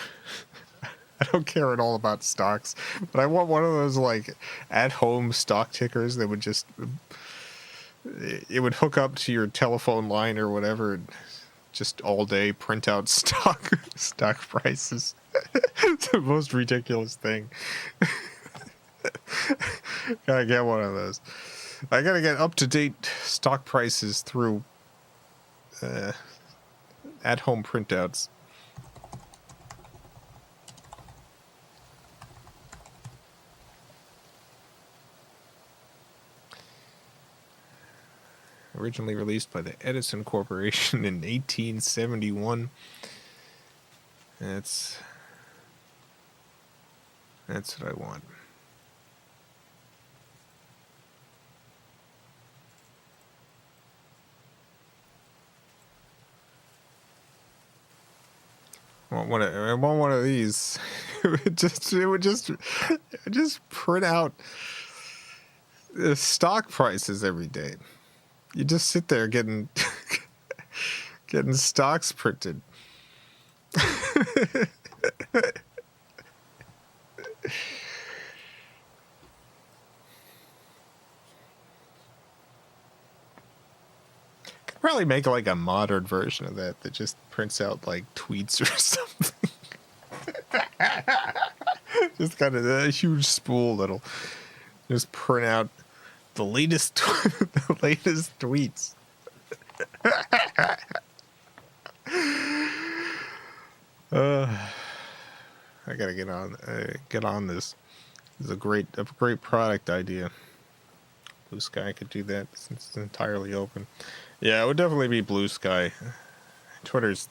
I don't care at all about stocks, but I want one of those like at-home stock tickers that would just it would hook up to your telephone line or whatever, and just all day print out stock prices. It's the most ridiculous thing. Gotta get one of those. I gotta get up-to-date stock prices through at-home printouts. Originally released by the Edison Corporation in 1871. That's what I want. I want one of these. It would just print out the stock prices every day. You just sit there getting stocks printed. probably make like a modern version of that just prints out like tweets or something. Just kind of a huge spool that'll just print out the latest the latest tweets. I gotta get on this. This is a great product idea. Blue Sky could do that since it's entirely open. Yeah, it would definitely be Blue Sky. Twitter's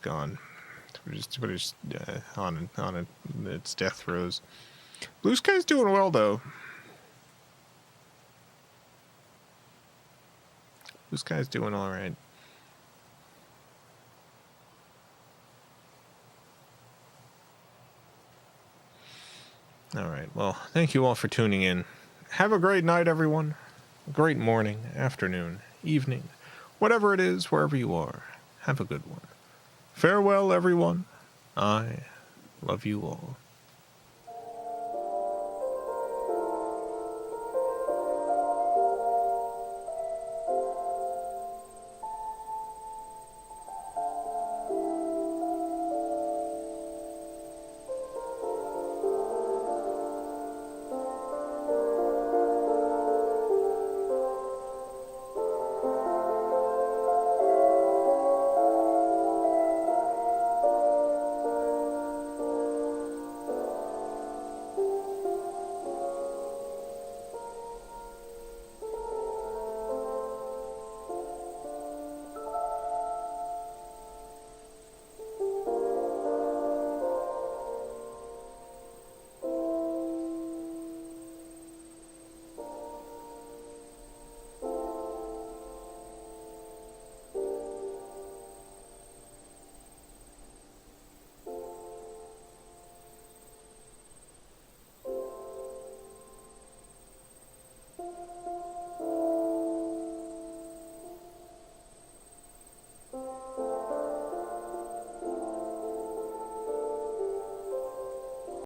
gone. Twitter's on its death throes. Blue Sky's doing well though. Blue Sky's doing all right. All right. Well, thank you all for tuning in. Have a great night, everyone. A great morning, afternoon, evening, whatever it is, wherever you are. Have a good one. Farewell, everyone. I love you all.